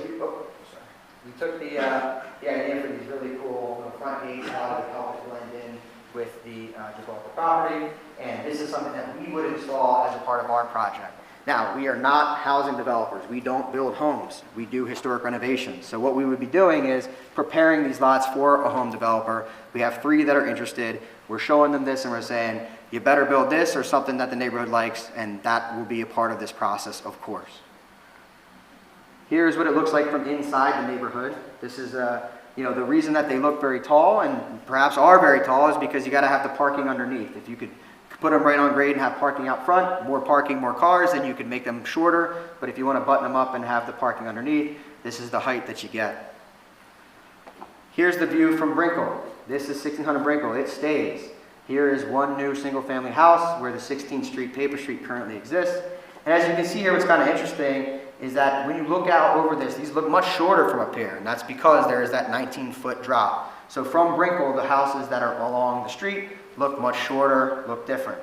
We took the idea for these really cool front gates, how to help it blend in with the Gibraltar property, and this is something that we would install as a part of our project. Now, we are not housing developers. We don't build homes. We do historic renovations. So what we would be doing is preparing these lots for a home developer. We have 3 that are interested. We're showing them this and we're saying, you better build this or something that the neighborhood likes, and that will be a part of this process, of course. Here's what it looks like from inside the neighborhood. This is, the reason that they look very tall and perhaps are very tall is because you got to have the parking underneath. If you could put them right on grade and have parking out front, more parking, more cars, then you could make them shorter. But if you want to button them up and have the parking underneath, this is the height that you get. Here's the view from Brinkle. This is 1600 Brinkle. It stays. Here is one new single-family house where the 16th Street paper street currently exists. And as you can see here, what's kind of interesting is that when you look out over this, these look much shorter from up here, and that's because there is that 19-foot drop. So from Brinkle, the houses that are along the street look much shorter, look different.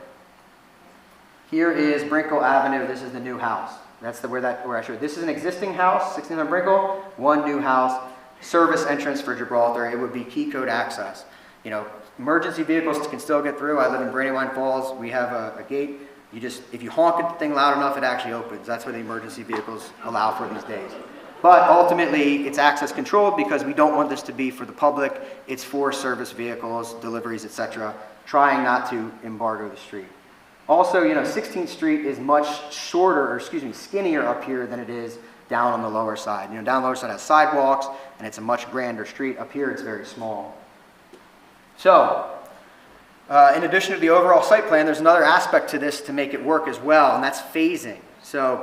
Here is Brinkle Avenue. This is the new house. That's where I showed. This is an existing house, 1600 Brinkle, one new house, service entrance for Gibraltar. It would be key code access. Emergency vehicles can still get through. I live in Brandywine Falls. We have a gate. If you honk at the thing loud enough, it actually opens. That's what the emergency vehicles allow for these days. But ultimately, it's access controlled because we don't want this to be for the public. It's for service vehicles, deliveries, etc., trying not to embargo the street. Also, 16th Street is much skinnier up here than it is down on the lower side. Down the lower side has sidewalks, and it's a much grander street. Up here, it's very small. So, in addition to the overall site plan, there's another aspect to this to make it work as well, and that's phasing. So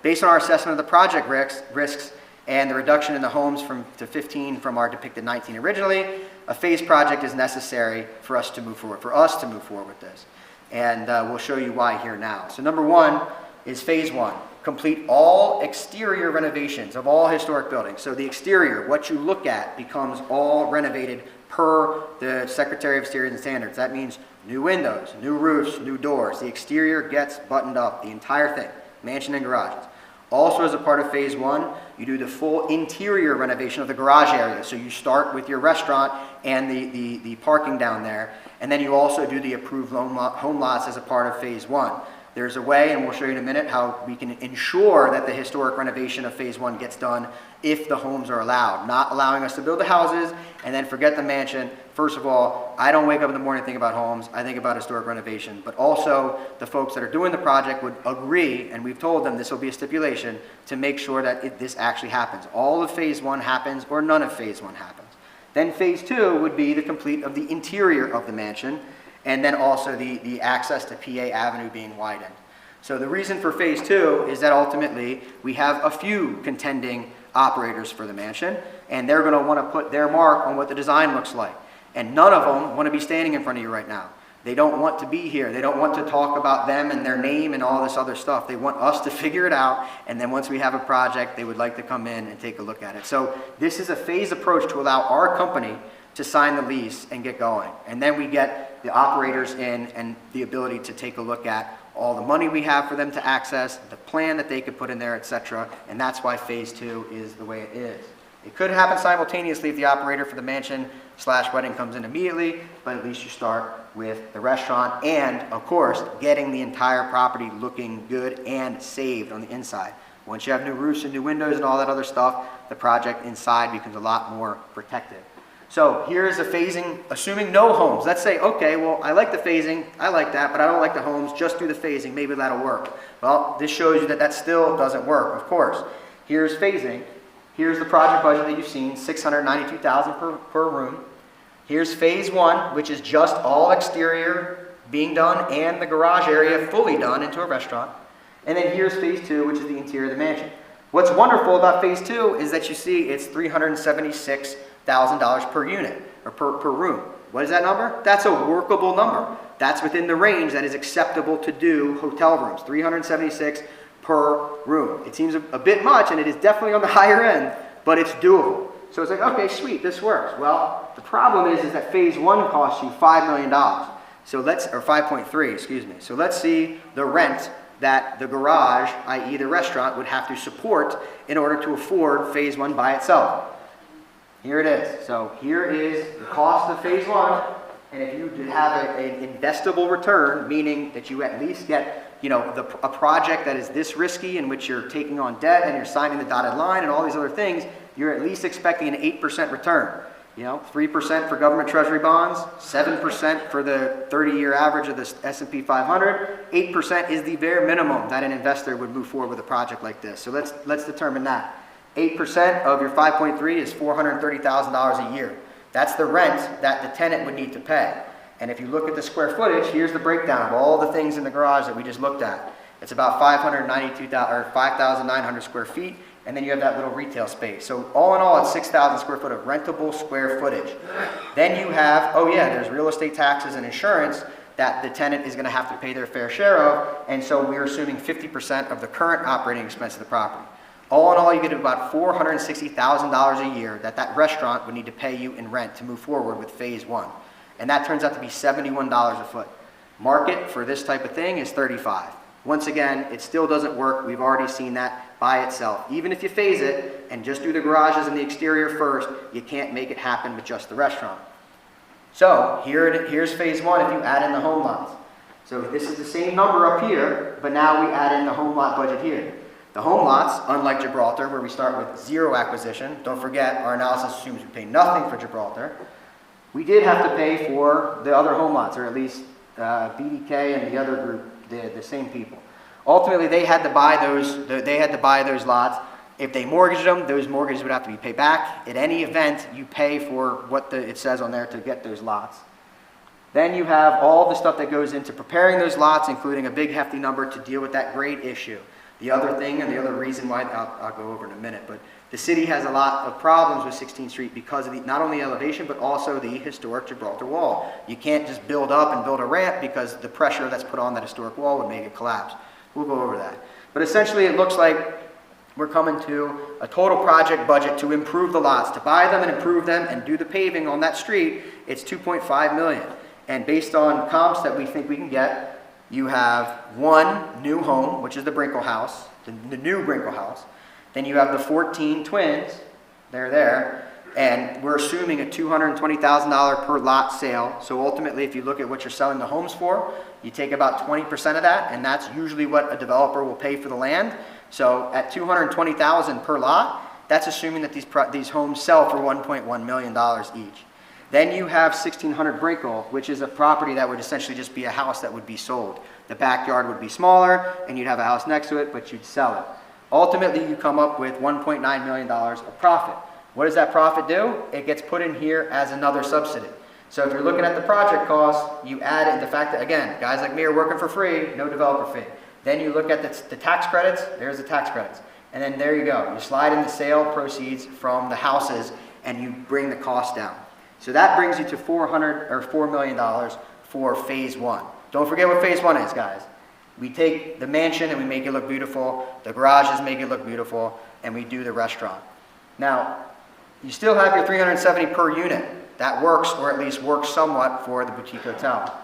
based on our assessment of the project risks and the reduction in the homes to 15 from our depicted 19 originally, a phased project is necessary for us to move forward with this. And we'll show you why here now. So number 1 is phase 1. Complete all exterior renovations of all historic buildings. So the exterior, what you look at, becomes all renovated per the Secretary of Interior and Standards. That means new windows, new roofs, new doors. The exterior gets buttoned up, the entire thing, mansion and garages. Also, as a part of phase 1, you do the full interior renovation of the garage area. So you start with your restaurant and the parking down there, and then you also do the approved home lots as a part of phase 1. There's a way, and we'll show you in a minute, how we can ensure that the historic renovation of phase 1 gets done if the homes are allowed. Not allowing us to build the houses and then forget the mansion. First of all, I don't wake up in the morning and think about homes, I think about historic renovation. But also, the folks that are doing the project would agree, and we've told them this will be a stipulation, to make sure that this actually happens. All of phase 1 happens, or none of phase 1 happens. Then phase 2 would be the complete of the interior of the mansion, and then also the access to PA Avenue being widened. So the reason for phase 2 is that ultimately we have a few contending operators for the mansion, and they're gonna wanna put their mark on what the design looks like. And none of them wanna be standing in front of you right now. They don't want to be here. They don't want to talk about them and their name and all this other stuff. They want us to figure it out, and then once we have a project, they would like to come in and take a look at it. So this is a phased approach to allow our company to sign the lease and get going. And then we get the operators in and the ability to take a look at all the money we have for them to access, the plan that they could put in there, etc. And that's why phase 2 is the way it is. It could happen simultaneously if the operator for the mansion/wedding comes in immediately, but at least you start with the restaurant and, of course, getting the entire property looking good and saved on the inside. Once you have new roofs and new windows and all that other stuff, the project inside becomes a lot more protected. So here's a phasing, assuming no homes. Let's say, okay, well, I like the phasing, I like that, but I don't like the homes, just do the phasing, maybe that'll work. Well, this shows you that that still doesn't work, of course. Here's phasing. Here's the project budget that you've seen, $692,000 per room. Here's phase 1, which is just all exterior being done and the garage area fully done into a restaurant. And then here's phase 2, which is the interior of the mansion. What's wonderful about phase 2 is that you see it's $376,000 per unit, or per room. What is that number? That's a workable number. That's within the range that is acceptable to do hotel rooms, $376,000 per room. It seems a bit much, and it is definitely on the higher end, but it's doable. So it's like, okay, sweet, this works. Well, the problem is that phase 1 costs you $5 million. So or 5.3, excuse me. So let's see the rent that the garage, i.e. the restaurant, would have to support in order to afford phase 1 by itself. Here it is. So here is the cost of phase 1, and if you have an investable return, meaning that you at least get, a project that is this risky, in which you're taking on debt and you're signing the dotted line and all these other things, you're at least expecting an 8% return. 3% for government treasury bonds, 7% for the 30-year average of the S&P 500. 8% is the bare minimum that an investor would move forward with a project like this. So let's determine that. 8% of your 5.3 is $430,000 a year. That's the rent that the tenant would need to pay. And if you look at the square footage, here's the breakdown of all the things in the garage that we just looked at. It's about 5,900 square feet, and then you have that little retail space. So all in all, it's 6,000 square foot of rentable square footage. Then you have, there's real estate taxes and insurance that the tenant is going to have to pay their fair share of, and so we're assuming 50% of the current operating expense of the property. All in all, you get about $460,000 a year that restaurant would need to pay you in rent to move forward with phase 1. And that turns out to be $71 a foot. Market for this type of thing is $35. Once again, it still doesn't work. We've already seen that by itself. Even if you phase it and just do the garages and the exterior first, you can't make it happen with just the restaurant. So here's phase 1 if you add in the home lots. So this is the same number up here, but now we add in the home lot budget here. The home lots, unlike Gibraltar, where we start with 0 acquisition, don't forget our analysis assumes we pay nothing for Gibraltar. We did have to pay for the other home lots, or at least BDK and the other group, the same people. Ultimately, they had to buy those lots. If they mortgaged them, those mortgages would have to be paid back. In any event, you pay for what it says on there to get those lots. Then you have all the stuff that goes into preparing those lots, including a big hefty number to deal with that grade issue. The other thing, and the other reason why, I'll go over in a minute, but the city has a lot of problems with 16th Street because of not only elevation, but also the historic Gibraltar wall. You can't just build up and build a ramp because the pressure that's put on that historic wall would make it collapse. We'll go over that. But essentially, it looks like we're coming to a total project budget to improve the lots, to buy them and improve them and do the paving on that street. It's $2.5 million. And based on comps that we think we can get, you have one new home, which is the Brinkle House, the new Brinkle House. Then you have the 14 twins, they're there, and we're assuming a $220,000 per lot sale. So ultimately, if you look at what you're selling the homes for, you take about 20% of that, and that's usually what a developer will pay for the land. So at $220,000 per lot, that's assuming that these homes sell for $1.1 million each. Then you have 1600 Brinkle, which is a property that would essentially just be a house that would be sold. The backyard would be smaller, and you'd have a house next to it, but you'd sell it. Ultimately, you come up with $1.9 million of profit. What does that profit do? It gets put in here as another subsidy. So if you're looking at the project cost, you add in the fact that, again, guys like me are working for free, no developer fee. Then you look at the tax credits, there's the tax credits. And then there you go. You slide in the sale proceeds from the houses, and you bring the cost down. So that brings you to $4 million for phase one. Don't forget what phase one is, guys. We take the mansion and we make it look beautiful, the garages make it look beautiful, and we do the restaurant. Now, you still have your $370 per unit. That works, or at least works somewhat for the boutique hotel.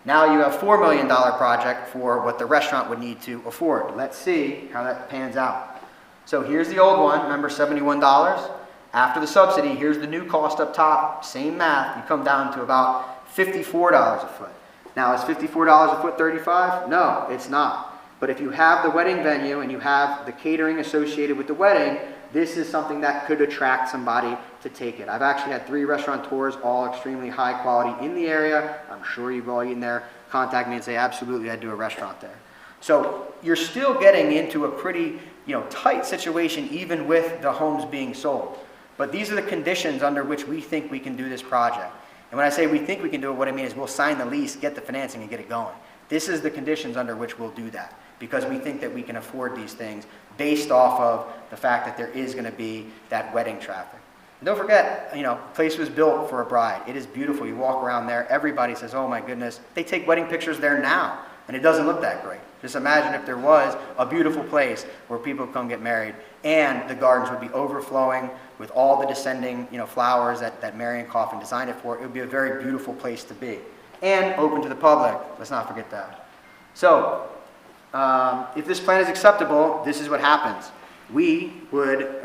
Now you have $4 million project for what the restaurant would need to afford. Let's see how that pans out. So here's the old one, remember $71. After the subsidy, here's the new cost up top, same math, you come down to about $54 a foot. Now, is $54 a foot 35? No, it's not. But if you have the wedding venue and you have the catering associated with the wedding, this is something that could attract somebody to take it. I've actually had 3 restaurateurs, all extremely high quality in the area. I'm sure you've all eaten there. Contact me and say, absolutely, I'd do a restaurant there. So you're still getting into a pretty, tight situation even with the homes being sold. But these are the conditions under which we think we can do this project. And when I say we think we can do it, what I mean is we'll sign the lease, get the financing, and get it going. This is the conditions under which we'll do that, because we think that we can afford these things based off of the fact that there is going to be that wedding traffic. And don't forget, the place was built for a bride. It is beautiful. You walk around there, everybody says, oh my goodness. They take wedding pictures there now, and it doesn't look that great. Just imagine if there was a beautiful place where people come get married, and the gardens would be overflowing with all the descending, flowers that Marion Coffin designed it for. It would be a very beautiful place to be, and open to the public. Let's not forget that. So, if this plan is acceptable, this is what happens. We would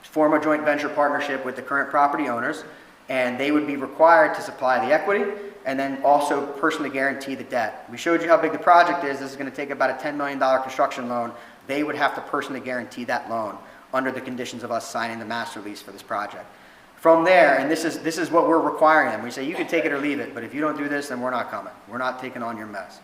form a joint venture partnership with the current property owners, and they would be required to supply the equity and then also personally guarantee the debt. We showed you how big the project is. This is going to take about a $10 million construction loan. They would have to personally guarantee that loan under the conditions of us signing the master lease for this project. From there, and this is what we're requiring them. We say, you can take it or leave it, but if you don't do this, then we're not coming. We're not taking on your mess.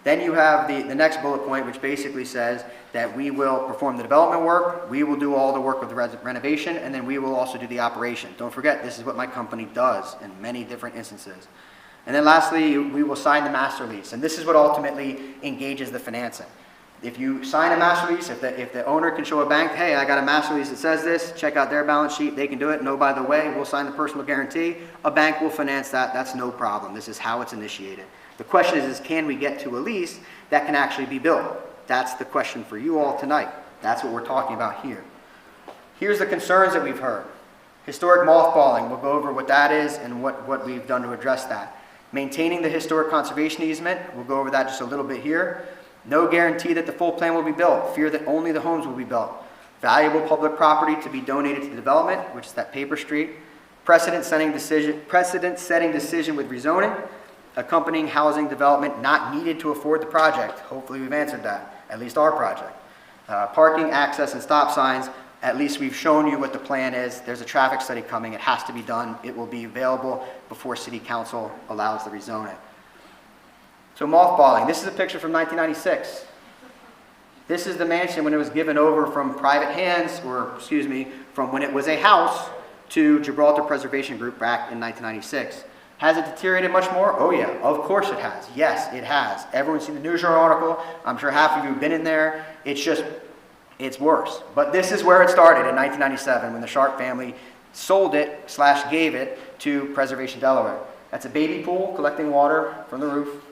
Then you have the next bullet point, which basically says that we will perform the development work, we will do all the work of the renovation, and then we will also do the operation. Don't forget, this is what my company does in many different instances. And then lastly, we will sign the master lease, and this is what ultimately engages the financing. If you sign a master lease, if the owner can show a bank, hey, I got a master lease that says this, check out their balance sheet, they can do it. No, by the way, we'll sign the personal guarantee. A bank will finance that. That's no problem. This is how it's initiated. The question is can we get to a lease that can actually be built? That's the question for you all tonight. That's what we're talking about here. Here's the concerns that we've heard. Historic mothballing, we'll go over what that is and what we've done to address that. Maintaining the historic conservation easement, we'll go over that just a little bit here. No guarantee that the full plan will be built. Fear that only the homes will be built. Valuable public property to be donated to the development, which is that paper street. Precedent-setting decision with rezoning. Accompanying housing development not needed to afford the project. Hopefully we've answered that, at least our project. Parking, access, and stop signs. At least we've shown you what the plan is. There's a traffic study coming. It has to be done. It will be available before City Council allows the rezoning. So mothballing. This is a picture from 1996. This is the mansion when it was given over from private hands, from when it was a house to Gibraltar Preservation Group back in 1996. Has it deteriorated much more? Oh yeah, of course it has. Yes, it has. Everyone's seen the News Journal article. I'm sure half of you have been in there. It's worse. But this is where it started in 1997 when the Sharp family sold it / gave it to Preservation Delaware. That's a baby pool collecting water from the roof.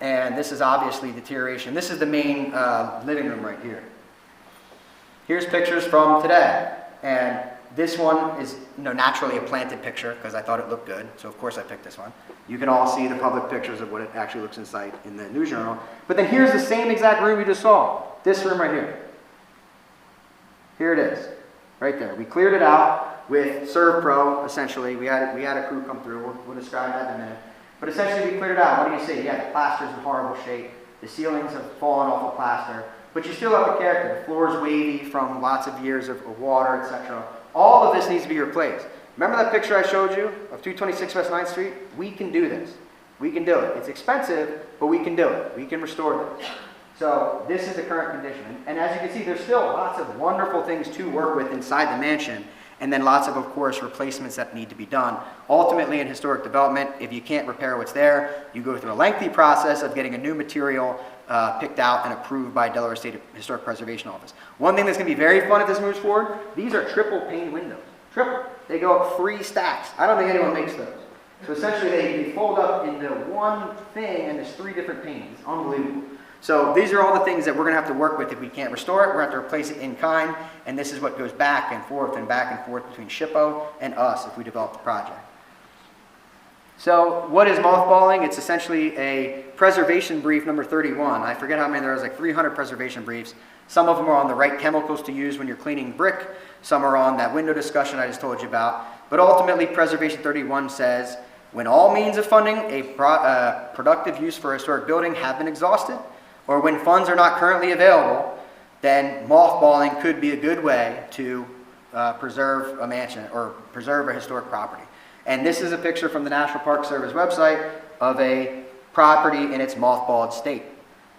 And this is obviously deterioration. This is the main living room right here. Here's pictures from today. And this one is naturally a planted picture because I thought it looked good. So of course I picked this one. You can all see the public pictures of what it actually looks inside in the News Journal. But then here's the same exact room you just saw. This room right here. Here it is, right there. We cleared it out with ServPro, essentially. We had a crew come through. We'll describe that in a minute. But essentially, we cleared it out. What do you see? Yeah, the plaster's in horrible shape. The ceilings have fallen off the plaster. But you still have the character. The floor is wavy from lots of years of water, etc. All of this needs to be replaced. Remember that picture I showed you of 226 West 9th Street? We can do this. We can do it. It's expensive, but we can do it. We can restore this. So this is the current condition. And as you can see, there's still lots of wonderful things to work with inside the mansion, and then lots of course, replacements that need to be done. Ultimately, in historic development, if you can't repair what's there, you go through a lengthy process of getting a new material picked out and approved by Delaware State Historic Preservation Office. One thing that's going to be very fun if this moves forward, these are triple pane windows. Triple. They go up 3 stacks. I don't think anyone makes those. So essentially, they fold up into one thing, and there's 3 different panes. It's unbelievable. So these are all the things that we're going to have to work with if we can't restore it. We're going to have to replace it in kind, and this is what goes back and forth between SHPO and us if we develop the project. So what is mothballing? It's essentially a preservation brief number 31. I forget how many there was, like 300 preservation briefs. Some of them are on the right chemicals to use when you're cleaning brick. Some are on that window discussion I just told you about. But ultimately, Preservation 31 says, when all means of funding a productive use for a historic building have been exhausted, or when funds are not currently available, then mothballing could be a good way to preserve a mansion or preserve a historic property. And this is a picture from the National Park Service website of a property in its mothballed state.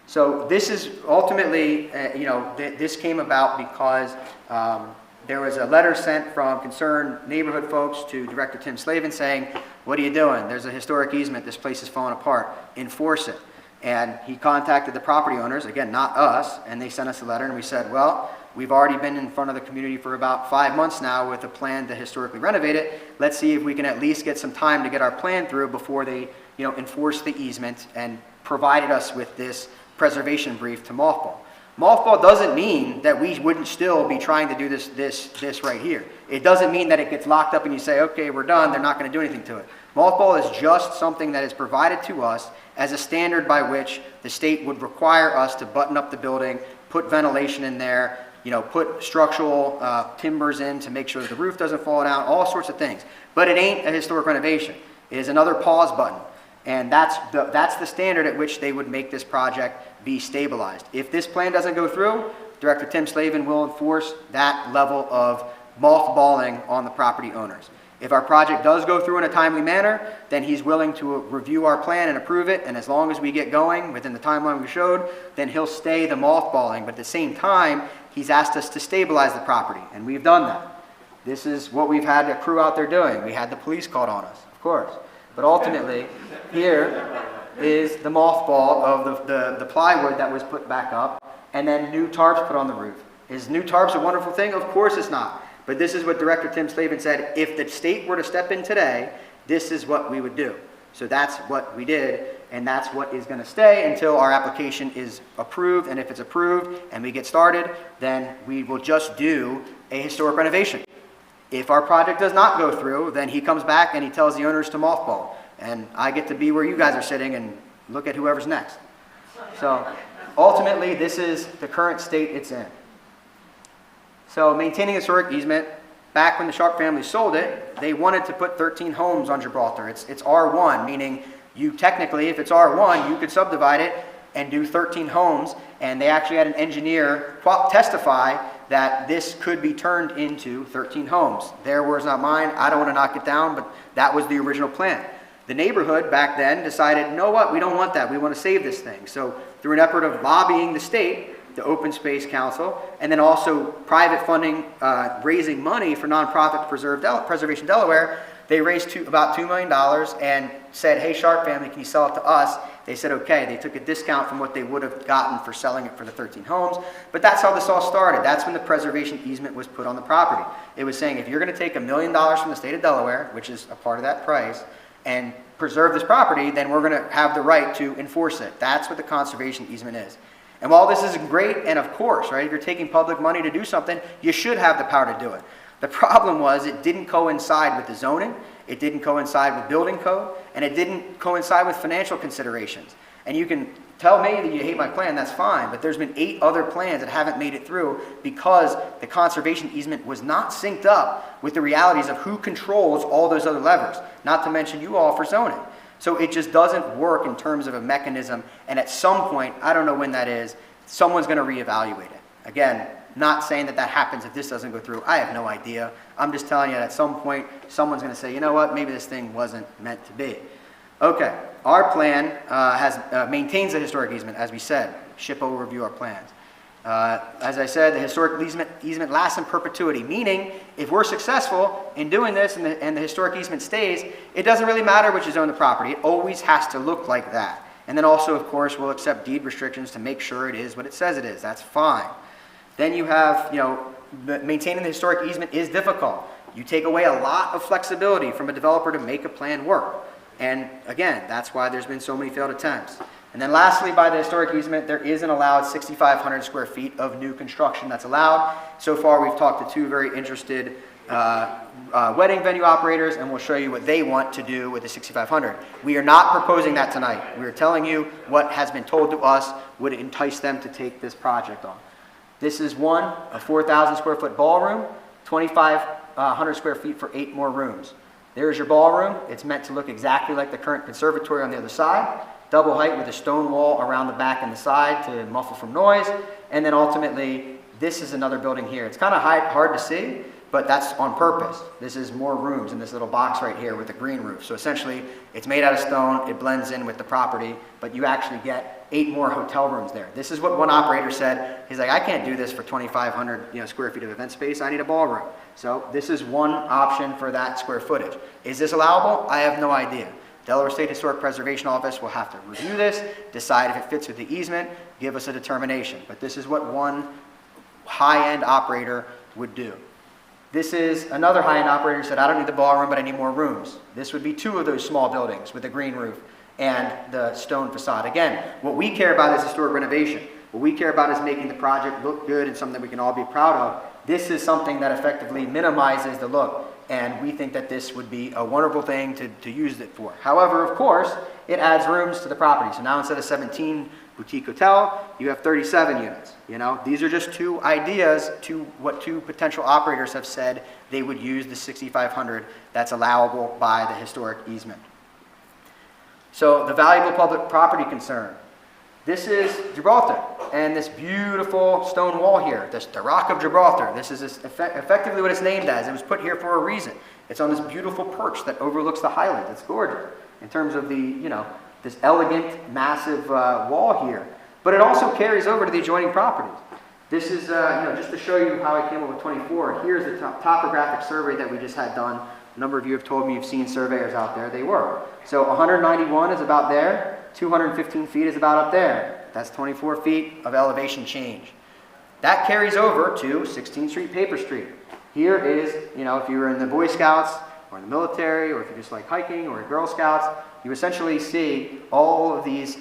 So this is ultimately, this came about because there was a letter sent from concerned neighborhood folks to Director Tim Slavin saying, what are you doing? There's a historic easement. This place is falling apart. Enforce it. And he contacted the property owners, again, not us, and they sent us a letter, and we said, well, we've already been in front of the community for about 5 months now with a plan to historically renovate it. Let's see if we can at least get some time to get our plan through before they, enforce the easement and provided us with this preservation brief to mothball. Mothball doesn't mean that we wouldn't still be trying to do this right here. It doesn't mean that it gets locked up and you say, okay, we're done, they're not going to do anything to it. Mothball is just something that is provided to us as a standard by which the state would require us to button up the building, put ventilation in there, put structural timbers in to make sure that the roof doesn't fall down, all sorts of things. But it ain't a historic renovation. It is another pause button. And that's the standard at which they would make this project be stabilized. If this plan doesn't go through, Director Tim Slavin will enforce that level of mothballing on the property owners. If our project does go through in a timely manner, then he's willing to review our plan and approve it, and as long as we get going within the timeline we showed, then he'll stay the mothballing. But at the same time, he's asked us to stabilize the property, and we've done that. This is what we've had a crew out there doing. We had the police called on us, of course. But ultimately, here is the mothball of the plywood that was put back up, and then new tarps put on the roof. Is new tarps a wonderful thing? Of course it's not. But this is what Director Tim Slavin said, if the state were to step in today, this is what we would do. So that's what we did, and that's what is going to stay until our application is approved. And if it's approved and we get started, then we will just do a historic renovation. If our project does not go through, then he comes back and he tells the owners to mothball. And I get to be where you guys are sitting and look at whoever's next. So ultimately, this is the current state it's in. So maintaining historic easement, back when the Sharp family sold it, they wanted to put 13 homes on Gibraltar. It's R1, meaning you technically, if it's R1, you could subdivide it and do 13 homes. And they actually had an engineer testify that this could be turned into 13 homes. Their words, not mine. I don't want to knock it down, but that was the original plan. The neighborhood back then decided, you know what, we don't want that. We want to save this thing. So through an effort of lobbying the state, the Open Space Council, and then also private funding, raising money for nonprofit Preservation Delaware, they raised about $2 million and said, hey, Sharp family, can you sell it to us? They said, okay. They took a discount from what they would have gotten for selling it for the 13 homes. But that's how this all started. That's when the preservation easement was put on the property. It was saying, if you're going to take $1 million from the state of Delaware, which is a part of that price, and preserve this property, then we're going to have the right to enforce it. That's what the conservation easement is. And while this is great, and of course, right, if you're taking public money to do something, you should have the power to do it. The problem was it didn't coincide with the zoning, it didn't coincide with building code, and it didn't coincide with financial considerations. And you can tell me that you hate my plan, that's fine, but there's been 8 other plans that haven't made it through because the conservation easement was not synced up with the realities of who controls all those other levers, not to mention you all for zoning. So it just doesn't work in terms of a mechanism, and at some point, I don't know when that is, someone's going to reevaluate it. Again, not saying that that happens if this doesn't go through. I have no idea. I'm just telling you that at some point, someone's going to say, you know what, maybe this thing wasn't meant to be. Okay, our plan maintains the historic easement, as we said. SHPO will review our plans. As I said, the historic easement lasts in perpetuity, meaning if we're successful in doing this and the historic easement stays, it doesn't really matter which is on the property. It always has to look like that. And then also, of course, we'll accept deed restrictions to make sure it is what it says it is. That's fine. Then you have, maintaining the historic easement is difficult. You take away a lot of flexibility from a developer to make a plan work. And again, that's why there's been so many failed attempts. And then lastly, by the historic easement, there is an allowed 6,500 square feet of new construction that's allowed. So far, we've talked to 2 very interested wedding venue operators, and we'll show you what they want to do with the 6,500. We are not proposing that tonight. We are telling you what has been told to us would entice them to take this project on. This is a 4,000 square foot ballroom, 2,500 square feet for 8 more rooms. There's your ballroom. It's meant to look exactly like the current conservatory on the other side. Double height with a stone wall around the back and the side to muffle from noise. And then ultimately, this is another building here. It's kind of hard to see, but that's on purpose. This is more rooms in this little box right here with a green roof. So essentially, it's made out of stone. It blends in with the property, but you actually get 8 more hotel rooms there. This is what one operator said. He's like, I can't do this for 2,500 square feet of event space. I need a ballroom. So this is one option for that square footage. Is this allowable? I have no idea. Delaware State Historic Preservation Office will have to review this, decide if it fits with the easement, give us a determination. But this is what one high-end operator would do. This is another high-end operator who said, I don't need the ballroom, but I need more rooms. This would be 2 of those small buildings with a green roof and the stone facade. Again, what we care about is historic renovation. What we care about is making the project look good and something that we can all be proud of. This is something that effectively minimizes the look, and we think that this would be a wonderful thing to use it for. However, of course, it adds rooms to the property. So now instead of 17 boutique hotel, you have 37 units. These are just 2 ideas to what 2 potential operators have said they would use the 6,500 that's allowable by the historic easement. So the valuable public property concern. This is Gibraltar and this beautiful stone wall here, the Rock of Gibraltar. This is effectively what it's named as. It was put here for a reason. It's on this beautiful perch that overlooks the Highlands. It's gorgeous in terms of this elegant, massive wall here. But it also carries over to the adjoining properties. This is, just to show you how I came up with 24. Here's the topographic survey that we just had done. A number of you have told me you've seen surveyors out there. They were. So 191 is about there. 215 feet is about up there. That's 24 feet of elevation change. That carries over to 16th Street, Paper Street. Here is, if you were in the Boy Scouts or in the military, or if you just like hiking or Girl Scouts, you essentially see all of these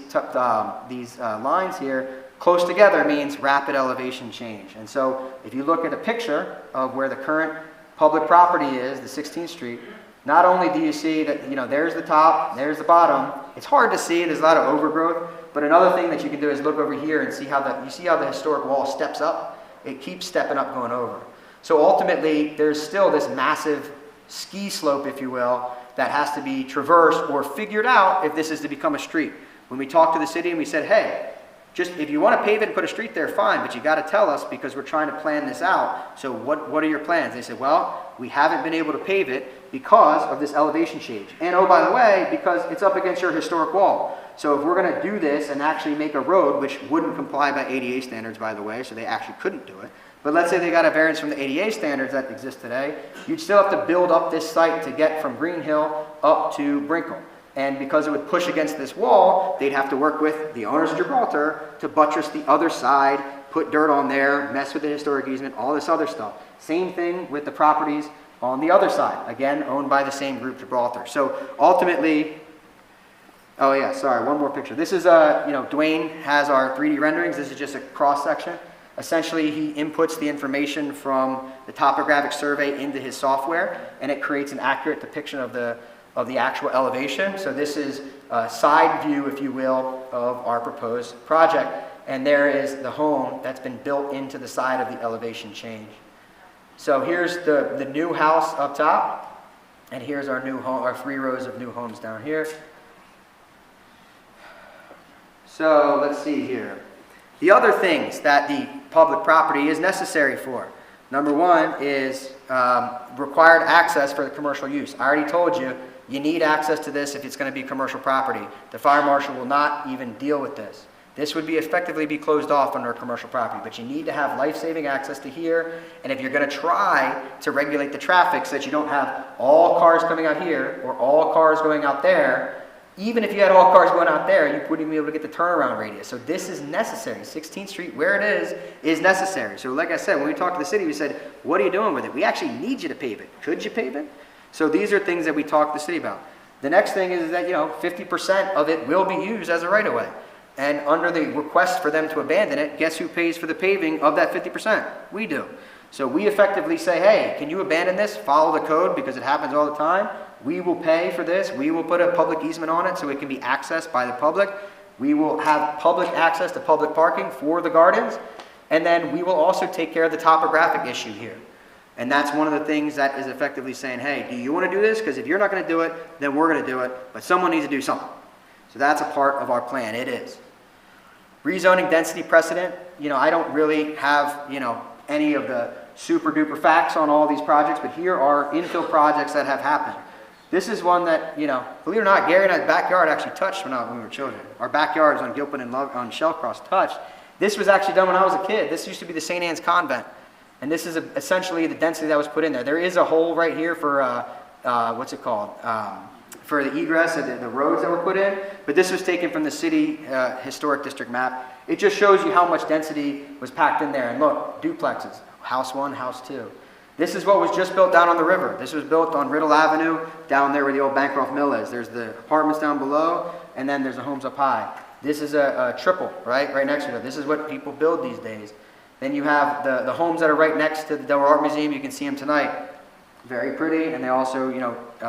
lines here close together means rapid elevation change. And so if you look at a picture of where the current public property is, the 16th Street, not only do you see that, there's the top, there's the bottom. It's hard to see, there's a lot of overgrowth, but another thing that you can do is look over here and see how the historic wall steps up. It keeps stepping up going over. So ultimately, there's still this massive ski slope, if you will, that has to be traversed or figured out if this is to become a street. When we talked to the city and we said, hey, just if you want to pave it and put a street there, fine, but you got to tell us because we're trying to plan this out. So what are your plans? They said, well, we haven't been able to pave it because of this elevation change. And oh, by the way, because it's up against your historic wall. So if we're going to do this and actually make a road, which wouldn't comply by ADA standards, by the way, so they actually couldn't do it. But let's say they got a variance from the ADA standards that exist today, you'd still have to build up this site to get from Green Hill up to Brinkle. And because it would push against this wall, they'd have to work with the owners of Gibraltar to buttress the other side, put dirt on there, mess with the historic easement, all this other stuff. Same thing with the properties on the other side, again, owned by the same group, Gibraltar. So ultimately, oh yeah, sorry, one more picture. This is, Dwayne has our 3D renderings. This is just a cross section. Essentially, he inputs the information from the topographic survey into his software, and it creates an accurate depiction of the actual elevation. So this is side view, if you will, of our proposed project. And there is the home that's been built into the side of the elevation change. So here's the new house up top, and here's our new home, our 3 rows of new homes down here. So let's see here. The other things that the public property is necessary for. Number 1 is required access for the commercial use. I already told you, you need access to this if it's going to be commercial property. The fire marshal will not even deal with this. This would effectively be closed off under commercial property, but you need to have life-saving access to here. And if you're going to try to regulate the traffic so that you don't have all cars coming out here or all cars going out there, even if you had all cars going out there, you wouldn't be able to get the turnaround radius. So this is necessary. 16th Street, where it is necessary. So like I said, when we talked to the city, we said, what are you doing with it? We actually need you to pave it. Could you pave it? So these are things that we talked to the city about. The next thing is that, 50% of it will be used as a right-of-way. And under the request for them to abandon it, guess who pays for the paving of that 50%? We do. So we effectively say, hey, can you abandon this? Follow the code because it happens all the time. We will pay for this. We will put a public easement on it so it can be accessed by the public. We will have public access to public parking for the gardens. And then we will also take care of the topographic issue here. And that's one of the things that is effectively saying, hey, do you want to do this? Because if you're not going to do it, then we're going to do it. But someone needs to do something. So that's a part of our plan. It is. Rezoning density precedent. I don't really have, any of the super duper facts on all these projects, but here are infill projects that have happened. This is one that, believe it or not, Gary and I's backyard actually touched when we were children. Our backyards on Gilpin and on Shellcross touched. This was actually done when I was a kid. This used to be the St. Anne's Convent. And this is essentially the density that was put in there. There is a hole right here for, what's it called? For the egress of the roads that were put in. But this was taken from the city historic district map. It just shows you how much density was packed in there. And look, duplexes, house 1, house 2. This is what was just built down on the river. This was built on Riddle Avenue, down there where the old Bancroft Mill is. There's the apartments down below, and then there's the homes up high. This is a triple, right next to it. This is what people build these days. Then you have the homes that are right next to the Delaware Art Museum. You can see them tonight. Very pretty, and they also,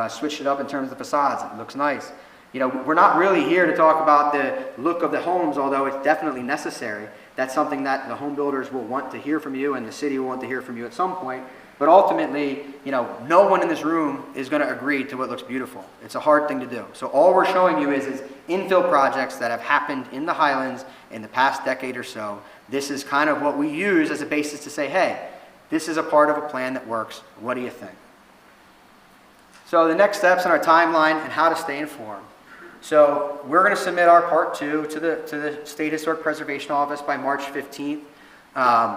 switched it up in terms of the facades. It looks nice. We're not really here to talk about the look of the homes, although it's definitely necessary. That's something that the home builders will want to hear from you, and the city will want to hear from you at some point. But ultimately, no one in this room is going to agree to what looks beautiful. It's a hard thing to do. So all we're showing you is infill projects that have happened in the Highlands in the past decade or so. This is kind of what we use as a basis to say, hey, this is a part of a plan that works. What do you think? So the next steps in our timeline and how to stay informed. So we're going to submit our part 2 to the State Historic Preservation Office by March 15th.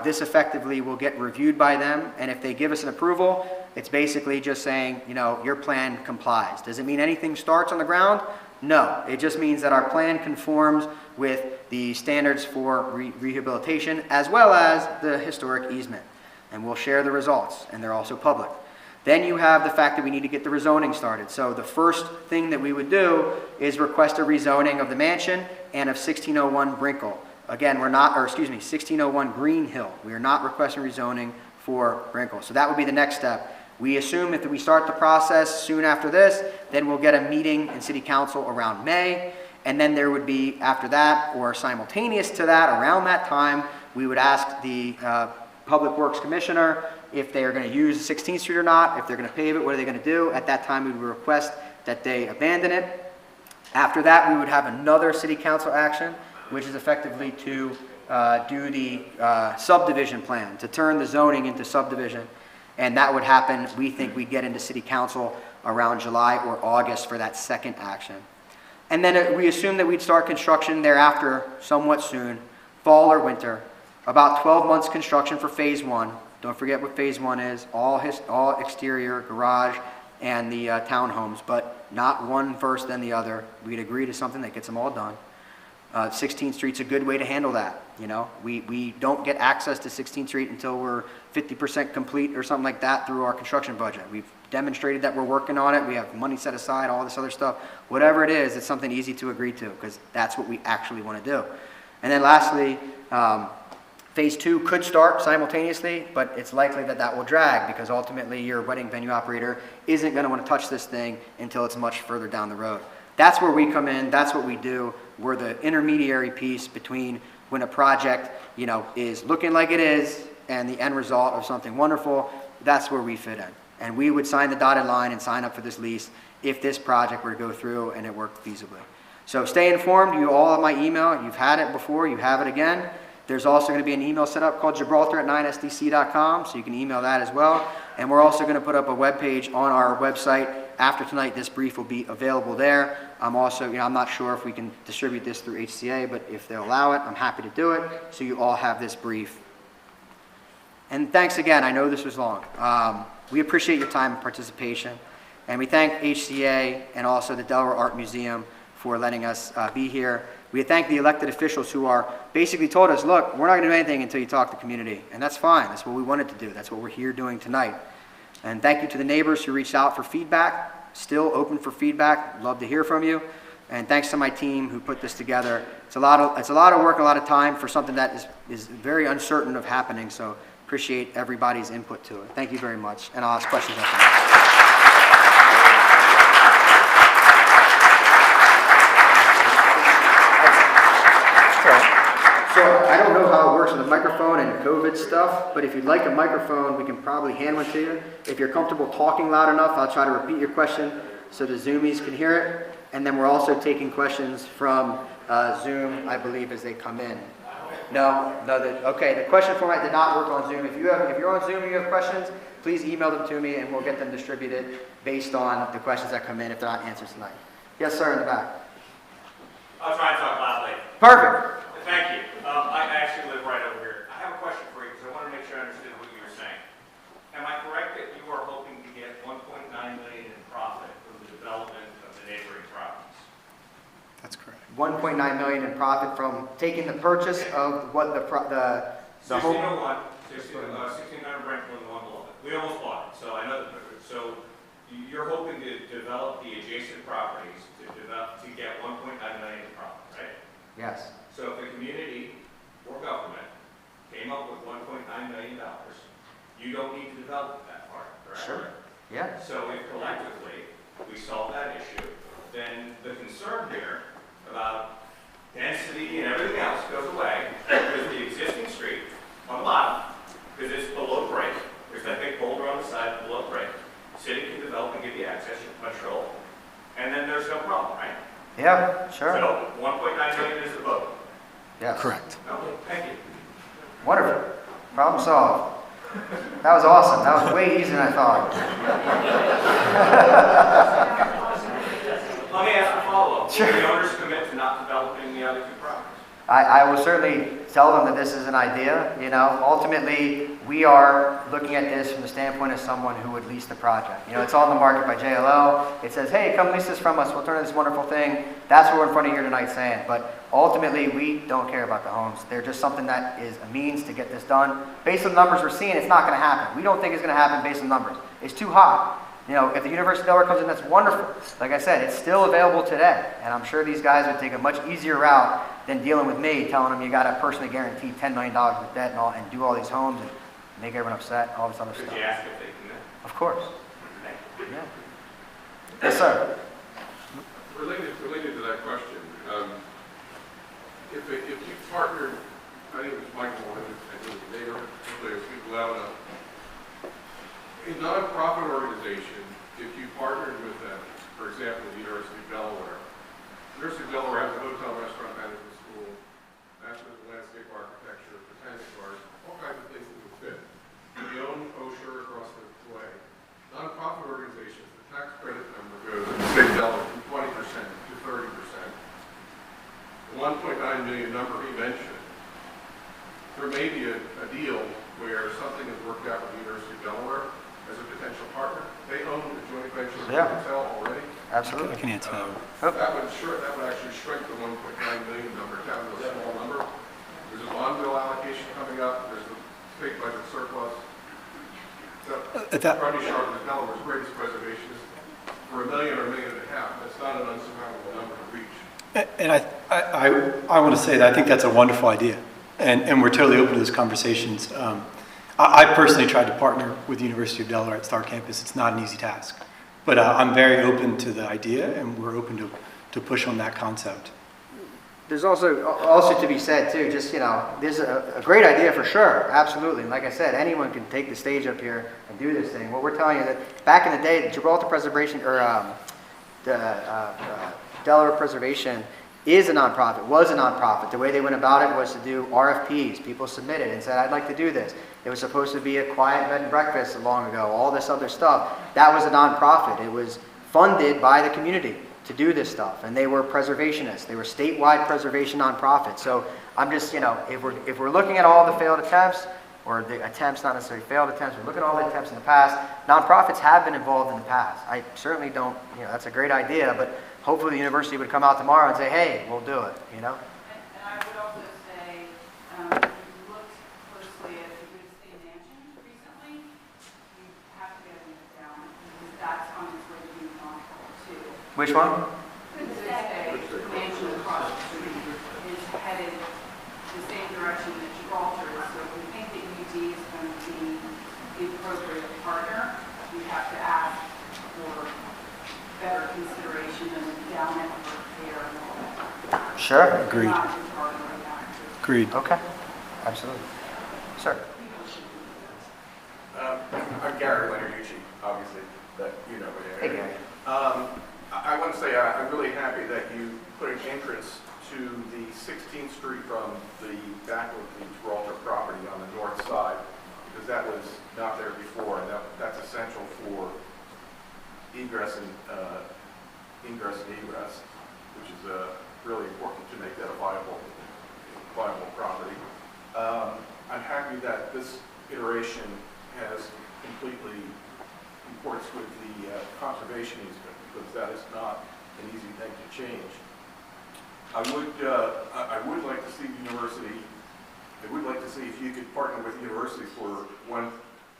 This effectively will get reviewed by them, and if they give us an approval, it's basically just saying, your plan complies. Does it mean anything starts on the ground? No. It just means that our plan conforms with the standards for rehabilitation as well as the historic easement. And we'll share the results, and they're also public. Then you have the fact that we need to get the rezoning started. So the first thing that we would do is request a rezoning of the mansion and of 1601 Brinkle. Again, 1601 Green Hill. We are not requesting rezoning for Brinkle. So that would be the next step. We assume if we start the process soon after this, then we'll get a meeting in City Council around May. And then there would be, after that, or simultaneous to that, around that time, we would ask the Public Works Commissioner if they are going to use 16th Street or not, if they're going to pave it, what are they going to do? At that time, we would request that they abandon it. After that, we would have another City Council action, which is effectively to do the subdivision plan, to turn the zoning into subdivision. And that would happen, we think we'd get into City Council around July or August for that second action. And then we assume that we'd start construction thereafter somewhat soon, fall or winter. About 12 months construction for phase 1. Don't forget what phase 1 is, all exterior, garage, and the townhomes, but not one first then the other. We'd agree to something that gets them all done. 16th Street's a good way to handle that. We don't get access to 16th Street until we're 50% complete or something like that through our construction budget. We've demonstrated that we're working on it. We have money set aside, all this other stuff. Whatever it is, it's something easy to agree to because that's what we actually want to do. And then lastly, phase 2 could start simultaneously, but it's likely that that will drag because ultimately your wedding venue operator isn't going to want to touch this thing until it's much further down the road. That's where we come in. That's what we do. We're the intermediary piece between when a project, is looking like it is and the end result of something wonderful. That's where we fit in. And we would sign the dotted line and sign up for this lease if this project were to go through and it worked feasibly. So stay informed. You all have my email. You've had it before. You have it again. There's also going to be an email set up called Gibraltar@9sdc.com, so you can email that as well. And we're also going to put up a web page on our website. After tonight, this brief will be available there. I'm also, I'm not sure if we can distribute this through HCA, but if they'll allow it, I'm happy to do it. So you all have this brief. And thanks again. I know this was long. We appreciate your time and participation. And we thank HCA and also the Delaware Art Museum for letting us be here. We thank the elected officials who are basically told us, look, we're not going to do anything until you talk to the community. And that's fine. That's what we wanted to do. That's what we're here doing tonight. And thank you to the neighbors who reached out for feedback. Still open for feedback. Love to hear from you. And thanks to my team who put this together. It's a lot of work, a lot of time for something that is very uncertain of happening. So appreciate everybody's input to it. Thank you very much. And I'll ask questions after that. So I don't know how it works with the microphone and COVID stuff, but if you'd like a microphone, we can probably hand one to you. If you're comfortable talking loud enough, I'll try to repeat your question so the Zoomies can hear it. And then we're also taking questions from Zoom, I believe, as they come in. Okay, the question format did not work on Zoom. If you're on Zoom and you have questions, please email them to me and we'll get them distributed based on the questions that come in if they're not answered tonight. Yes, sir, in the back. I'll try and talk loudly. Perfect. Thank you. I actually live right over here. I have a question for you because I want to make sure I understood what you were saying. Am I correct that you are hoping to get $1.9 million in profit from the development of the neighboring properties? That's correct. 1.9 million in profit from taking the purchase of what the home. 1600 Brentwood and the one below it. We almost bought it, so I know the purchase. So you're hoping to develop the adjacent properties to get 1.9 million in profit, right? Yes. So if the community or government came up with $1.9 million, you don't need to develop that part, correct? Sure. Yeah. So if collectively we solve that issue, then the concern here about density and everything else goes away because the existing street on the bottom, because it's below grade, there's that big boulder on the side below grade. City can develop and give you access and control, and then there's no problem, right? Yeah, sure. So 1.9 million is the vote. Yes. Correct. Okay, thank you. Wonderful. Problem solved. That was awesome. That was way easier than I thought. Let me ask a follow-up. Sure. Will the owners commit to not developing the other two properties? I will certainly tell them that this is an idea. Ultimately, we are looking at this from the standpoint of someone who would lease the project. It's on the market by JLL. It says, hey, come lease this from us. We'll turn into this wonderful thing. That's what we're in front of you here tonight saying. But ultimately, we don't care about the homes. They're just something that is a means to get this done. Based on the numbers we're seeing, it's not going to happen. We don't think it's going to happen based on numbers. It's too high. If the University of Delaware comes in, that's wonderful. Like I said, it's still available today. And I'm sure these guys would take a much easier route than dealing with me, telling them you got to personally guarantee $10 million with debt and do all these homes and make everyone upset, all this other stuff. Could you ask if they commit? Of course. Thank you. Yeah. Yes, sir. Related to that question, if you partnered, I think it was Michael, and his neighbor, there's people out a nonprofit organization, if you partnered with them, for example, the University of Delaware. The University of Delaware has a hotel, restaurant management school, Master of Landscape Architecture, botanic garden, all kinds of things that would fit. We own Osher across the way. Nonprofit organizations, the tax credit number goes in the state of Delaware from 20% to 30%. The 1.9 million number he mentioned, there may be a deal where something is worked out with the University of Delaware as a potential partner. They own the joint venture with the hotel already. Absolutely. I can answer that. That would actually shrink the 1.9 million number down to a small number. There's a bond bill allocation coming up. There's the state budget surplus. So, Rodney Sharp is Delaware's greatest preservation is for $1 million or $1.5 million. That's not an unsurmountable number to reach. And I want to say that I think that's a wonderful idea. And we're totally open to those conversations. I personally tried to partner with the University of Delaware at Star Campus. It's not an easy task. But I'm very open to the idea, and we're open to to push on that concept. There's also to be said too, just, there's a great idea for sure, absolutely. And like I said, anyone can take the stage up here and do this thing. What we're telling you that back in the day, Gibraltar Preservation, or Delaware Preservation is a nonprofit, was a nonprofit. The way they went about it was to do RFPs. People submitted and said, I'd like to do this. It was supposed to be a quiet bed and breakfast long ago, all this other stuff. That was a nonprofit. It was funded by the community to do this stuff, and they were preservationists. They were statewide preservation nonprofits. So I'm just, if we're looking at all the failed attempts, or the attempts, not necessarily failed attempts, we're looking at all the attempts in the past, nonprofits have been involved in the past. I certainly don't, that's a great idea, but hopefully the university would come out tomorrow and say, hey, we'll do it, And I would also say, if you looked closely at the Good State Mansion recently, you have to get it down, because that's on its way to being non-full too. Which one? Good State Mansion across the street is headed the same direction that Gibraltar is, so if we think that UD is going to be the appropriate partner, we have to ask for better consideration than down at the repair and all that. Sure. Agreed. Not just partner right now. Agreed. Okay, absolutely. Sir. I'm Gary Leonarducci, obviously, that you know. Hey, Gary. I want to say I'm really happy that you put an entrance to the 16th Street from the back of the Gibraltar property on the north side, because that was not there before, and that's essential for ingress and egress, which is really important to make that a viable property. I'm happy that this iteration has completely comports with the conservation easement, because that is not an easy thing to change. I would like to see the university. I would like to see if you could partner with the university for one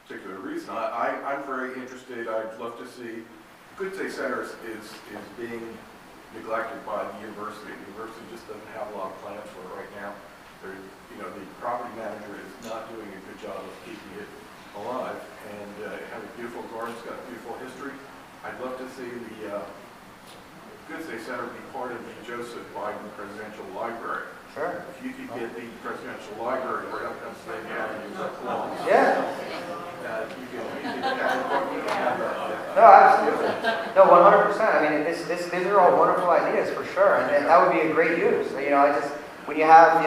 particular reason. I'm very interested. I'd love to see. Good Day Center is being neglected by the university. The university just doesn't have a lot of plans for it right now. The property manager is not doing a good job of keeping it alive, and it has a beautiful garden. It's got a beautiful history. I'd love to see the Good Day Center be part of the Joseph Biden Presidential Library. Sure. If you could get the Presidential Library right up Pennsylvania Avenue, that belongs. Yeah. You can have that. No, absolutely. No, 100%. I mean, these are all wonderful ideas for sure, and that would be a great use. When you have,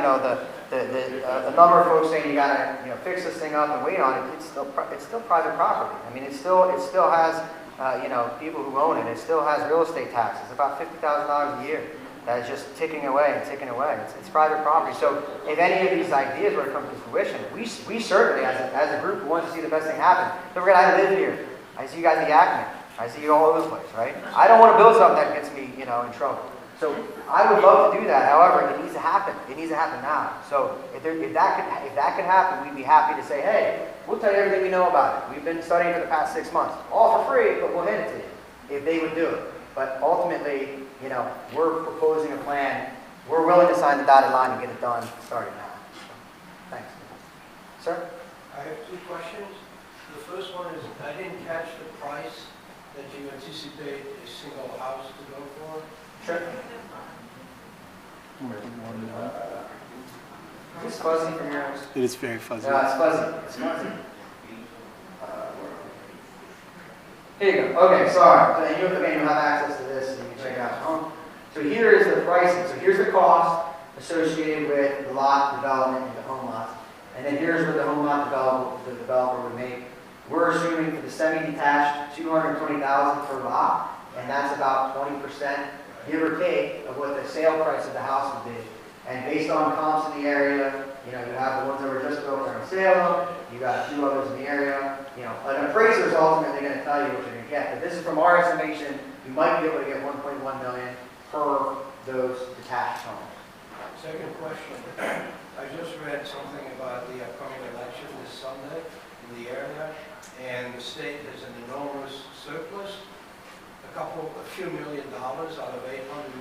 the number of folks saying you gotta, fix this thing up and wait on it, it's still private property. I mean, it still has, people who own it. It still has real estate taxes, about $50,000 a year. That is just ticking away and ticking away. It's private property. So if any of these ideas were to come to fruition, we certainly, as a group, want to see the best thing happen. Don't forget, I live here. I see you guys at Yakima. I see you all over the place, right? I don't want to build something that gets me, in trouble. So I would love to do that. However, it needs to happen. It needs to happen now. So if that could happen, we'd be happy to say, hey, we'll tell you everything we know about it. We've been studying for the past 6 months, all for free, but we'll hand it to you if they would do it. But ultimately, we're proposing a plan. We're willing to sign the dotted line and get it done starting now. Thanks. Sir? I have 2 questions. The first one is, I didn't catch the price that you anticipate a single house to go for. Sure. Is this fuzzy from yours? It is very fuzzy. No, it's fuzzy. It's fuzzy. Here you go. Okay, sorry. So you have access to this, and you can check it out at home. So here is the pricing. So here's the cost associated with the lot development and the home lots. And then here's what the home lot developer would make. We're assuming for the semi-detached, $220,000 per lot, and that's about 20%, give or take, of what the sale price of the house would be. And based on comps in the area, you have the ones that were just built there in Salem, you got a few others in the area. An appraiser is ultimately going to tell you what you're going to get. But this is from our estimation, you might be able to get $1.1 million per those detached homes. Second question. I just read something about the upcoming election this Sunday in the area, and the state has an enormous surplus, a few $1 million out of $800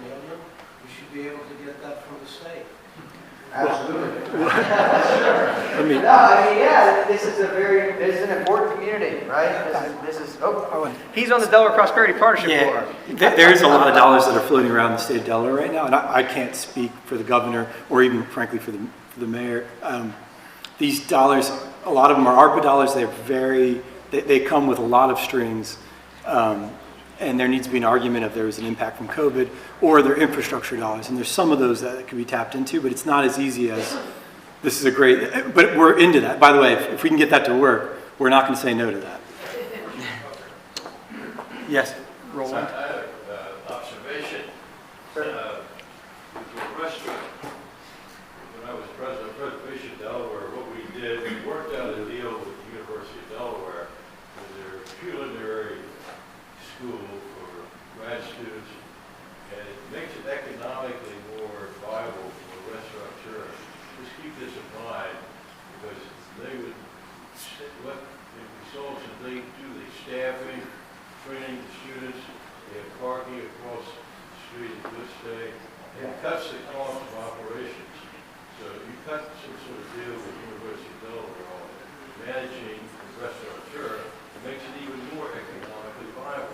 million. We should be able to get that from the state. Absolutely. I mean, No, I mean, yeah, this is an important community, right? This is he's on the Delaware Prosperity Partnership Board. There is a lot of dollars that are floating around the state of Delaware right now, and I can't speak for the governor or even, frankly, for the mayor. These dollars, a lot of them are ARPA dollars. They come with a lot of strings, and there needs to be an argument if there was an impact from COVID, or they're infrastructure dollars. And there's some of those that can be tapped into, but it's not as easy as this is a great. But we're into that. By the way, if we can get that to work, we're not going to say no to that. Yes, Roland. I have an observation. With your restaurant, when I was president of Presentation, Delaware, what we did, we worked out a deal with the University of Delaware with their culinary school for grad students, and it makes it economically more viable for a restaurateur. Just keep this in mind, because they would, what, if we sold some, they do the staffing, training the students, they have parking across the street at this day, and it cuts the cost of operations. So you cut some sort of deal with the University of Delaware on managing the restaurateur, it makes it even more economically viable.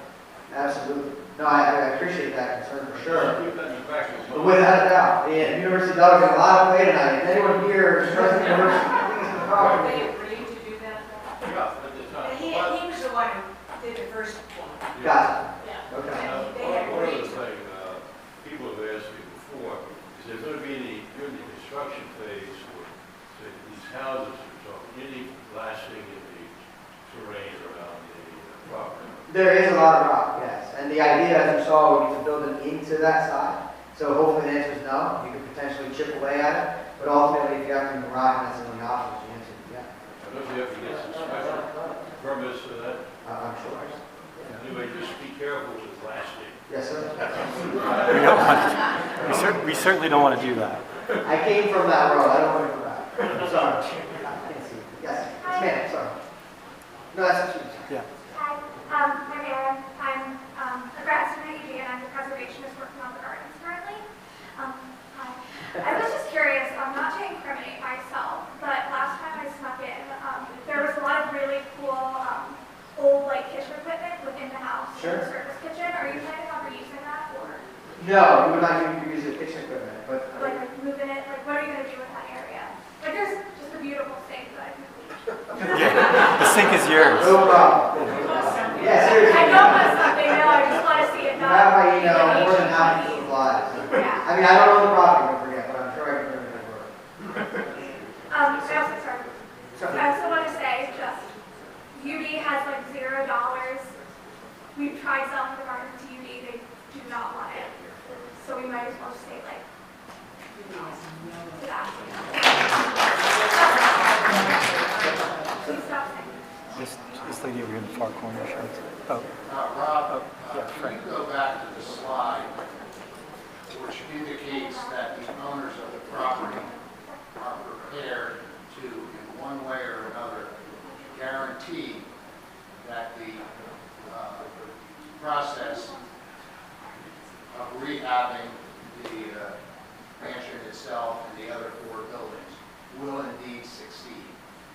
Absolutely. No, I appreciate that concern for sure. Keep that in the back of your mind. Without a doubt. The University of Delaware got a lot of play tonight. If anyone here is president of the university, please come forward. They agreed to do that? Yeah, at the time. He was the one who did the first one. Gotcha. Yeah. Okay. One other thing, people have asked me before, is there going to be any, during the construction phase, or say these houses, any blasting in the terrain around the property? There is a lot of rock, yes. And the idea, as you saw, would be to build it into that side. So hopefully the answer is no. You could potentially chip away at it. But ultimately, if you have to move rock, that's the only option. The answer is yeah. I know you have to get some special permits for that. I'm sure. Anyway, just be careful with blasting. Yes, sir. We certainly don't want to do that. I came from that road. I don't want to go back. I'm sorry. I can't see. Yes. Yes, ma'am. Sorry. No, that's what you said. Yeah. Hi, I'm Erin. I'm a grad student at UD, and I'm the preservationist working on the gardens currently. Hi. I was just curious, not to incriminate myself, but last time I snuck in, there was a lot of really cool old kitchen equipment within the house. Sure. The service kitchen. Are you planning on reusing that, or No, you would not even use the kitchen equipment, but moving it? What are you going to do with that area? There's just a beautiful sink that I can bleach. Yeah, the sink is yours. no problem. Yeah, seriously. I don't want something, no, I just want to see it You done. have my email, I'm more than happy to supply. Yeah. I mean, I don't own the property, don't forget, but I'm sure I can bring it to work. I also want to say, just, UD has $0. We've tried selling the garden to UD, they do not want it. So we might as well just say to that. Please stop saying. This lady over here in the far corner. Oh. Rob, yeah, can you go back to the slide which indicates that the owners of the property are prepared to, in one way or another, guarantee that the process of rehabbing the mansion itself and the other 4 buildings will indeed succeed?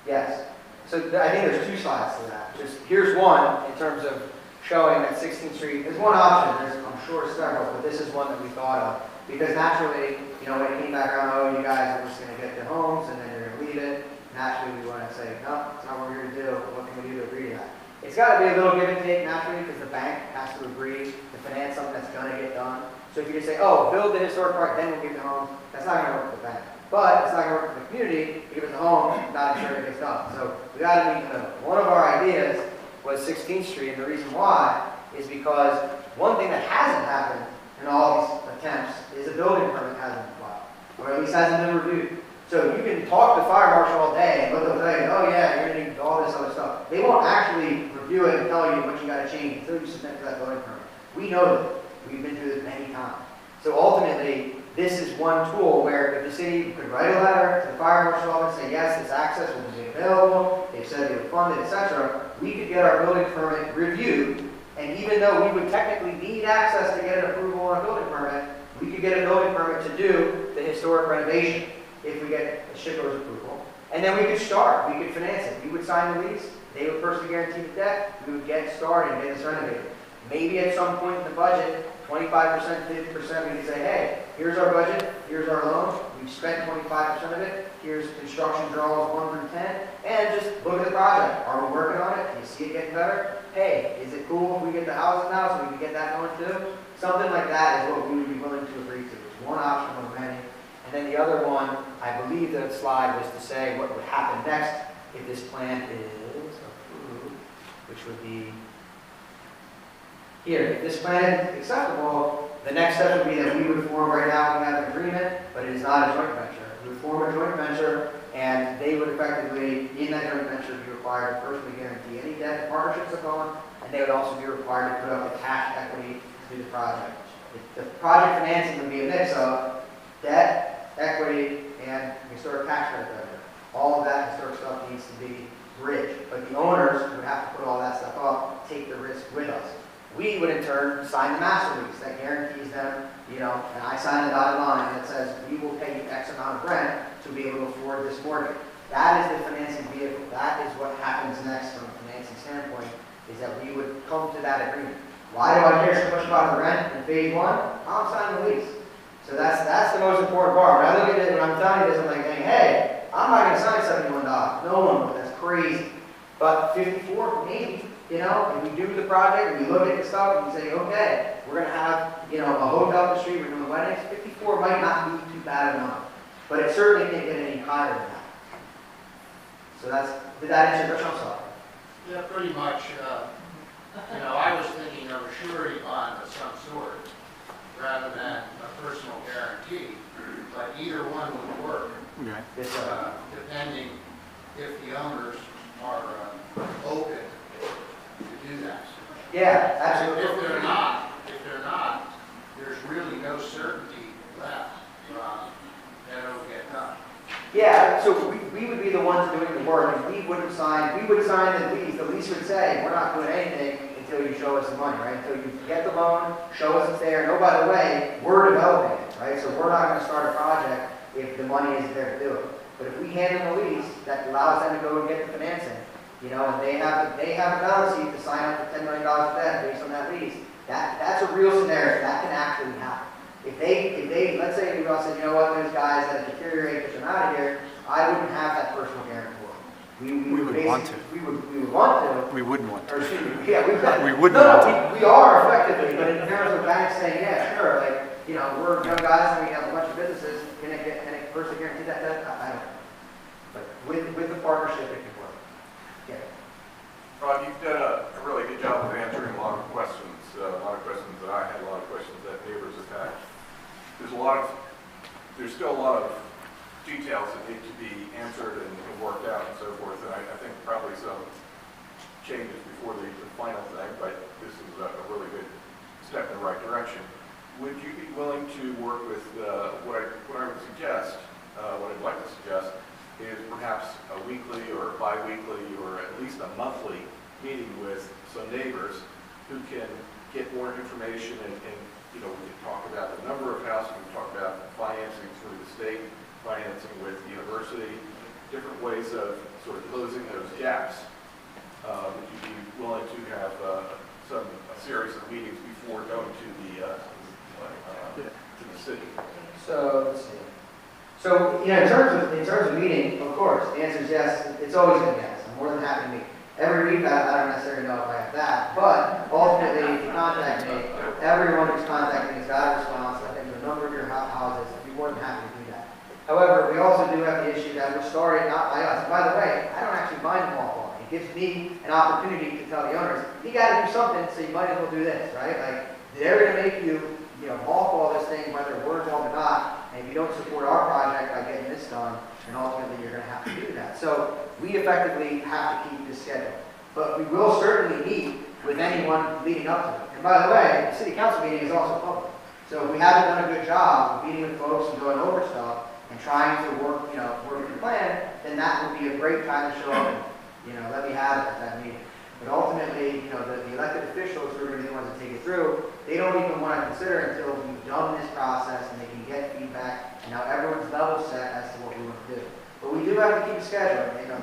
Yes. So I think there's 2 sides to that. Just here's one in terms of showing that 16th Street is one option. There's, I'm sure, several, but this is one that we thought of. Because naturally, when it came back around, oh, you guys are just going to get the homes and then you're going to leave it. Naturally, we want to say, no, it's not what we're here to do. What can we do to agree to that? It's got to be a little give and take naturally because the bank has to agree to finance something that's going to get done. So if you just say, oh, build the historic park, then we'll give the home, that's not going to work for the bank. But it's not going to work for the community, give it the home, not sure it gets done. So we got to meet in the middle. One of our ideas was 16th Street, and the reason why is because one thing that hasn't happened in all these attempts is a building permit hasn't been filed, or at least hasn't been reviewed. So you can talk to the fire marshal all day, but they'll tell you, oh yeah, you're going to need all this other stuff. They won't actually review it and tell you what you got to change until you submit to that building permit. We know that. We've been through this many times. So ultimately, this is one tool where if the city could write a letter to the fire marshal and say, yes, this access will be available, they've said they would fund it, etc., we could get our building permit reviewed, and even though we would technically need access to get an approval on a building permit, we could get a building permit to do the historic renovation. if we get a shipowner's approval. And then we could start, we could finance it. We would sign the lease, they would personally guarantee the debt, we would get started and get this renovated. Maybe at some point in the budget, 25%, 50%, we could say, hey, here's our budget, here's our loan, we've spent 25% of it, here's construction draws 1 through 10, and just look at the project. Are we working on it? Do you see it getting better? Hey, is it cool if we get the houses now so we can get that going too? Something like that is what we would be willing to agree to. It's one option of many. And then the other one, I believe the slide was to say what would happen next if this plan is approved, which would be here. If this plan is acceptable, the next step would be that we would form, right now we have an agreement, but it is not a joint venture. We would form a joint venture, and they would effectively, in that joint venture, be required to personally guarantee any debt the partnerships have gone, and they would also be required to put up the cash equity to do the project. The project financing would be a mix of debt, equity, and historic tax credit revenue. All of that historic stuff needs to be bridged, but the owners would have to put all that stuff up, take the risk with us. We would in turn sign the master lease that guarantees them, and I sign the dotted line that says we will pay you X amount of rent to be able to afford this mortgage. That is the financing vehicle. That is what happens next from a financing standpoint, is that we would come to that agreement. Why do I care so much about the rent in phase 1? I'm signing the lease. So that's the most important part. When I look at it, when I'm telling you this, I'm like, hey, I'm not going to sign $71. No one would. That's crazy. But 54, maybe. If we do the project, we look at the stuff, and we say, okay, we're going to have, a hotel up the street, we're doing weddings. 54 might not be too bad a number, but it certainly can't get any higher than that. So did that answer your question? I'm sorry. Yeah, pretty much. I was thinking of a surety bond of some sort rather than a personal guarantee, but either one would work, depending if the owners are open to do that. Yeah, absolutely. If they're not, there's really no certainty left that it'll get done. Yeah, so we would be the ones doing the work, and we would sign the lease. The lease would say, we're not doing anything until you show us the money, right? Until you get the loan, show us it's there. And oh, by the way, we're developing it, right? So we're not going to start a project if the money isn't there to do it. But if we hand them a lease that allows them to go and get the financing, and they have a balance sheet to sign up for $10 million of debt based on that lease, that's a real scenario. That can actually happen. If they, let's say we all said, those guys that deteriorate, get them out of here, I wouldn't have that personal guarantor. We would want to. We would want to. We wouldn't want to. Or excuse me, yeah, we wouldn't want to. We are effectively, but in terms of banks saying, yeah, sure, we're young guys and we have a bunch of businesses, can it personally guarantee that debt? I don't know. But with the partnership, it can work. Yeah. Rob, you've done a really good job of answering a lot of questions that I had, a lot of questions that neighbors have had. There's still a lot of details that need to be answered and worked out and so forth, and I think probably some changes before the final thing, but this is a really good step in the right direction. Would you be willing to work with what I would suggest, what I'd like to suggest, is perhaps a weekly or bi-weekly or at least a monthly meeting with some neighbors who can get more information and we can talk about the number of houses, we can talk about financing through the state, financing with the university, different ways of sort of closing those gaps. Would you be willing to have a series of meetings before going to the city? So let's see. So in terms of meeting, of course, the answer is yes. It's always a yes. I'm more than happy to meet. Every week, I don't necessarily know if I have that, but ultimately, if you contact me, everyone who's contacting me has got a response. I think the number of your houses, I'd be more than happy to do that. However, we also do have the issue that we're started not by us. And by the way, I don't actually mind them all. It gives me an opportunity to tell the owners, you got to do something, so you might as well do this, right? Like, they're going to make you, mothball this thing, whether we're involved or not. And if you don't support our project by getting this done, then ultimately you're going to have to do that. So we effectively have to keep this schedule. But we will certainly meet with anyone leading up to it. And by the way, the city council meeting is also public. So if we haven't done a good job of meeting with folks and going over stuff and trying to work the plan, then that would be a great time to show up and, let me have it at that meeting. But ultimately, the elected officials who are going to be the ones that take it through, they don't even want to consider until we've done this process and they can get feedback, and now everyone's level set as to what have to keep a schedule. You know,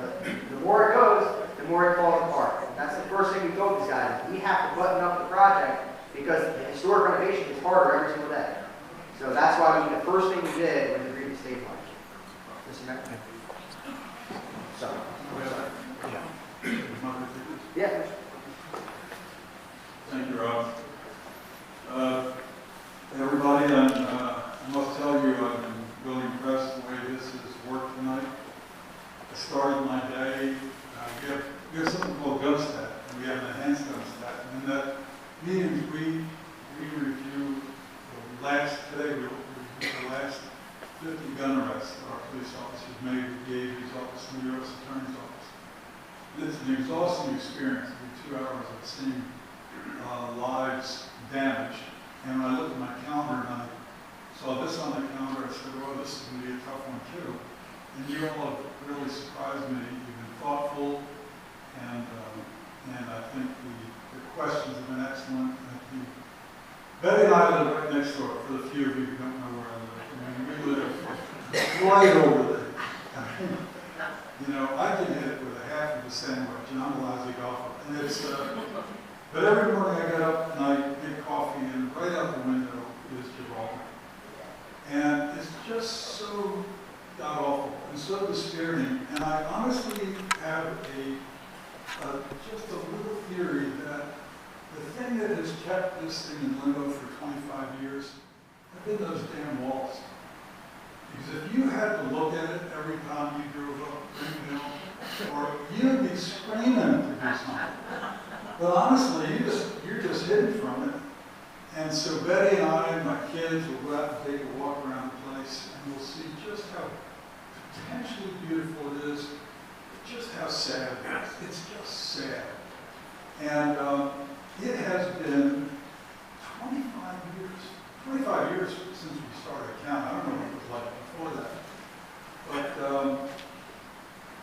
the more it goes, the more it falls apart. And that's the first thing we told these guys. We have to button up the project because the historic renovation is harder every single day. So that's why the first thing we did was agree to stabilize. Mr. Mayor? So, yeah. Thank you, Rob. Everybody, I must tell you, I've been really impressed the way this has worked tonight. I started my day, we have something called GovStat, and we have an enhanced GovStat. And in that meeting, we review today we reviewed the last 50 gun arrests that our police officers made with the AG's office and the U.S. Attorney's office. And it's an exhausting experience, 2 hours of seeing lives damaged. And when I looked at my calendar and I saw this on the calendar, I said, well, this is going to be a tough one too. And you all have really surprised me. You've been thoughtful, and I think the questions have been excellent. Betty and I live right next door, for the few of you who don't know where I live. I mean, we live right over there. You know, I can hit it with a half of a sandwich, and I'm a lousy golfer. And it's, but every morning I get up and I get coffee, and right out the window is Gibraltar. And it's just so god-awful and so dispiriting. And I honestly have just a little theory that the thing that has kept this thing in limbo for 25 years have been those damn walls. Because if you had to look at it every time you drove up Greenville, or you'd be screaming to do something. But honestly, you're just hidden from it. And so Betty and I and my kids will go out and take a walk around the place, and we'll see just how potentially beautiful it is, just how sad it is. It's just sad. And it has been 25 years since we started counting. I don't know what it was like before that. But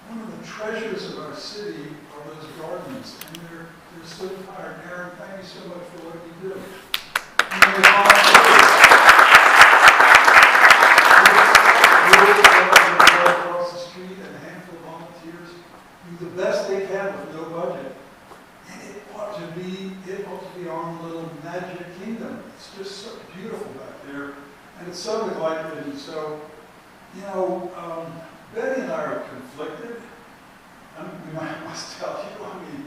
one of the treasures of our city are those gardens, and they're so tired. Aaron, thank you so much for what you do. Across the street and a handful of volunteers do the best they can with no budget. And it ought to be our own little magic kingdom. It's just so beautiful back there. And it's so neglected. And so, you know, Betty and I are conflicted. I must tell you, I mean,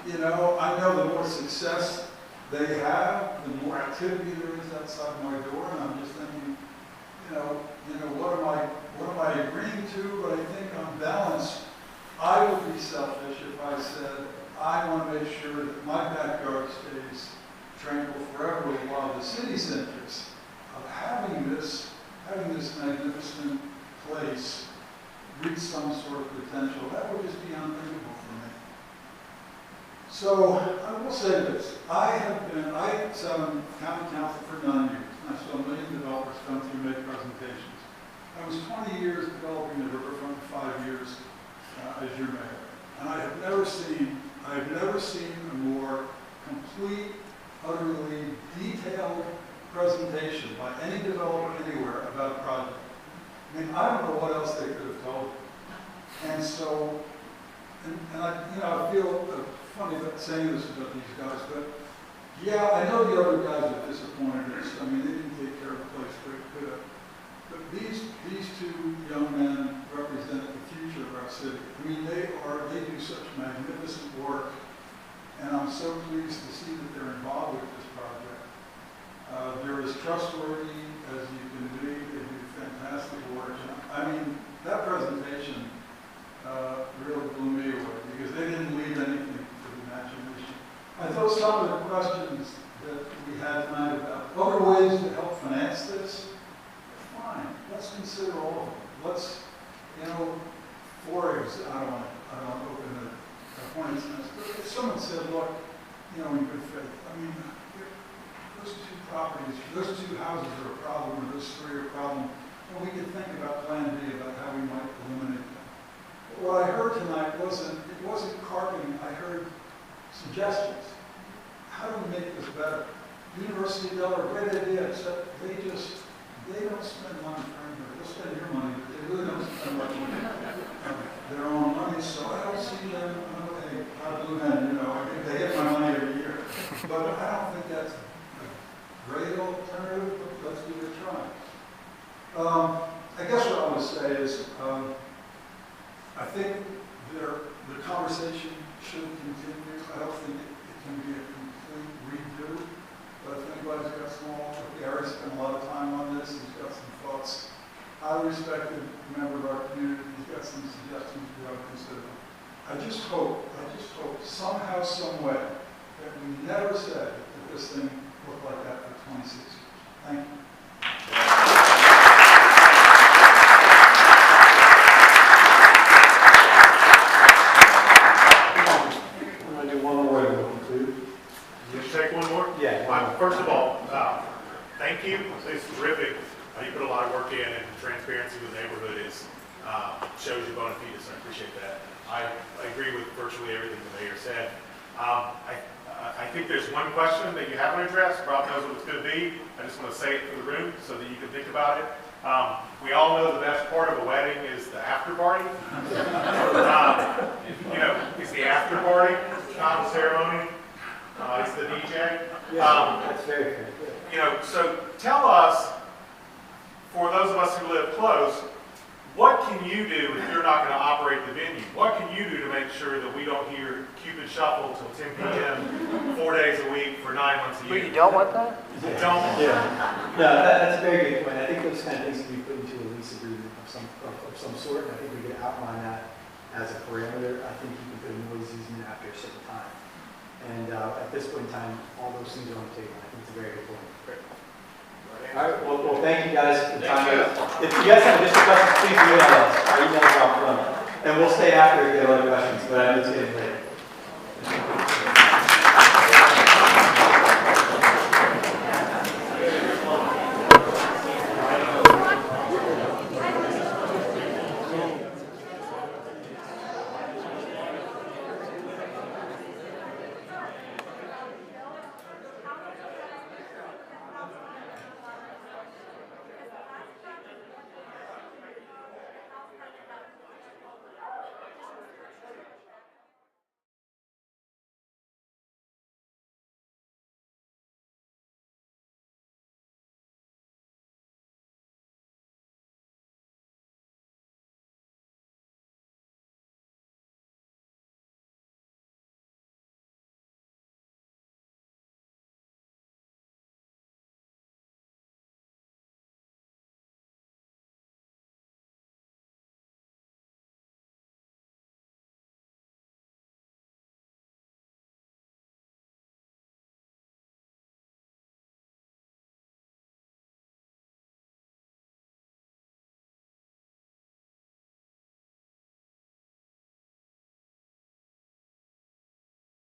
you know, I know the more success they have, the more activity there is outside my door, and I'm just thinking, you know, what am I agreeing to? But I think on balance, I would be selfish if I said I want to make sure that my backyard stays tranquil forever, while the city's interest of having this magnificent place reach some sort of potential. That would just be unthinkable for me. So I will say this. I sat on county council for 9 years, and I saw a million developers come through and make presentations. I was 20 years developing the riverfront, 5 years as your mayor. And I have never seen a more complete, utterly detailed presentation by any developer anywhere about a project. I mean, I don't know what else they could have told me. And so, and I feel funny about saying this about these guys, but yeah, I know the other guys are disappointed. I mean, they didn't take care of the place they could have. But these two young men represent the future of our city. I mean, they do such magnificent work, and I'm so pleased to see that they're involved with this project. They're as trustworthy as you can be. They do fantastic work. I mean, that presentation really blew me away because they didn't leave anything to the imagination. I thought some of the questions that we had tonight about other ways to help finance this, fine, let's consider all of them. Let's, you know, for example, I don't want to open a hornet's nest, but if someone said, look, you know, in good faith, I mean, those two properties, those two houses are a problem, or those three are a problem, well, we could think about Plan B, about how we might eliminate them. But what I heard tonight wasn't carping, I heard suggestions. How do we make this better? University of Delaware, great idea, except they don't spend money for anybody. They'll spend your money, but they really don't spend much money. I guess what I want to say is, I think the conversation should continue. I don't think it can be a complete redo, but if anybody's got if Gary spent a lot of time on this, he's got some thoughts. Highly respected member of our community, he's got some suggestions we ought to consider. I just hope somehow, some way, that we never said that this thing looked like that for 26 years. Thank you. I'm going to do one more and we'll conclude. You take one more? Yeah. First of all, thank you. It's terrific. You put a lot of work in, and transparency with the neighborhood shows your bona fides. I appreciate that. I agree with virtually everything the mayor said. I think there's one question that you haven't addressed. Rob knows what it's going to be. I just want to say it for the room so that you can think about it. We all know the best part of a wedding is the after party. It's the after party, not the ceremony. It's the DJ. That's very fair. So tell us, for those of us who live close, what can you do if you're not going to operate the venue? What can you do to make sure that we don't hear Cupid Shuffle till 10 p.m. 4 days a week for 9 months a year? But you don't want that? Don't. Yeah. No, that's a very good point. I think those kind of things can be put into a lease agreement of some sort. And I think we could outline that as a parameter. I think you can put a noise easement after a certain time. And at this point in time, all those things are on the table. I think it's a very good point. All right, well, thank you guys for the time. If you guys have additional questions, please email us. Our email is out front. And we'll stay after if you have other questions, but I know it's getting late.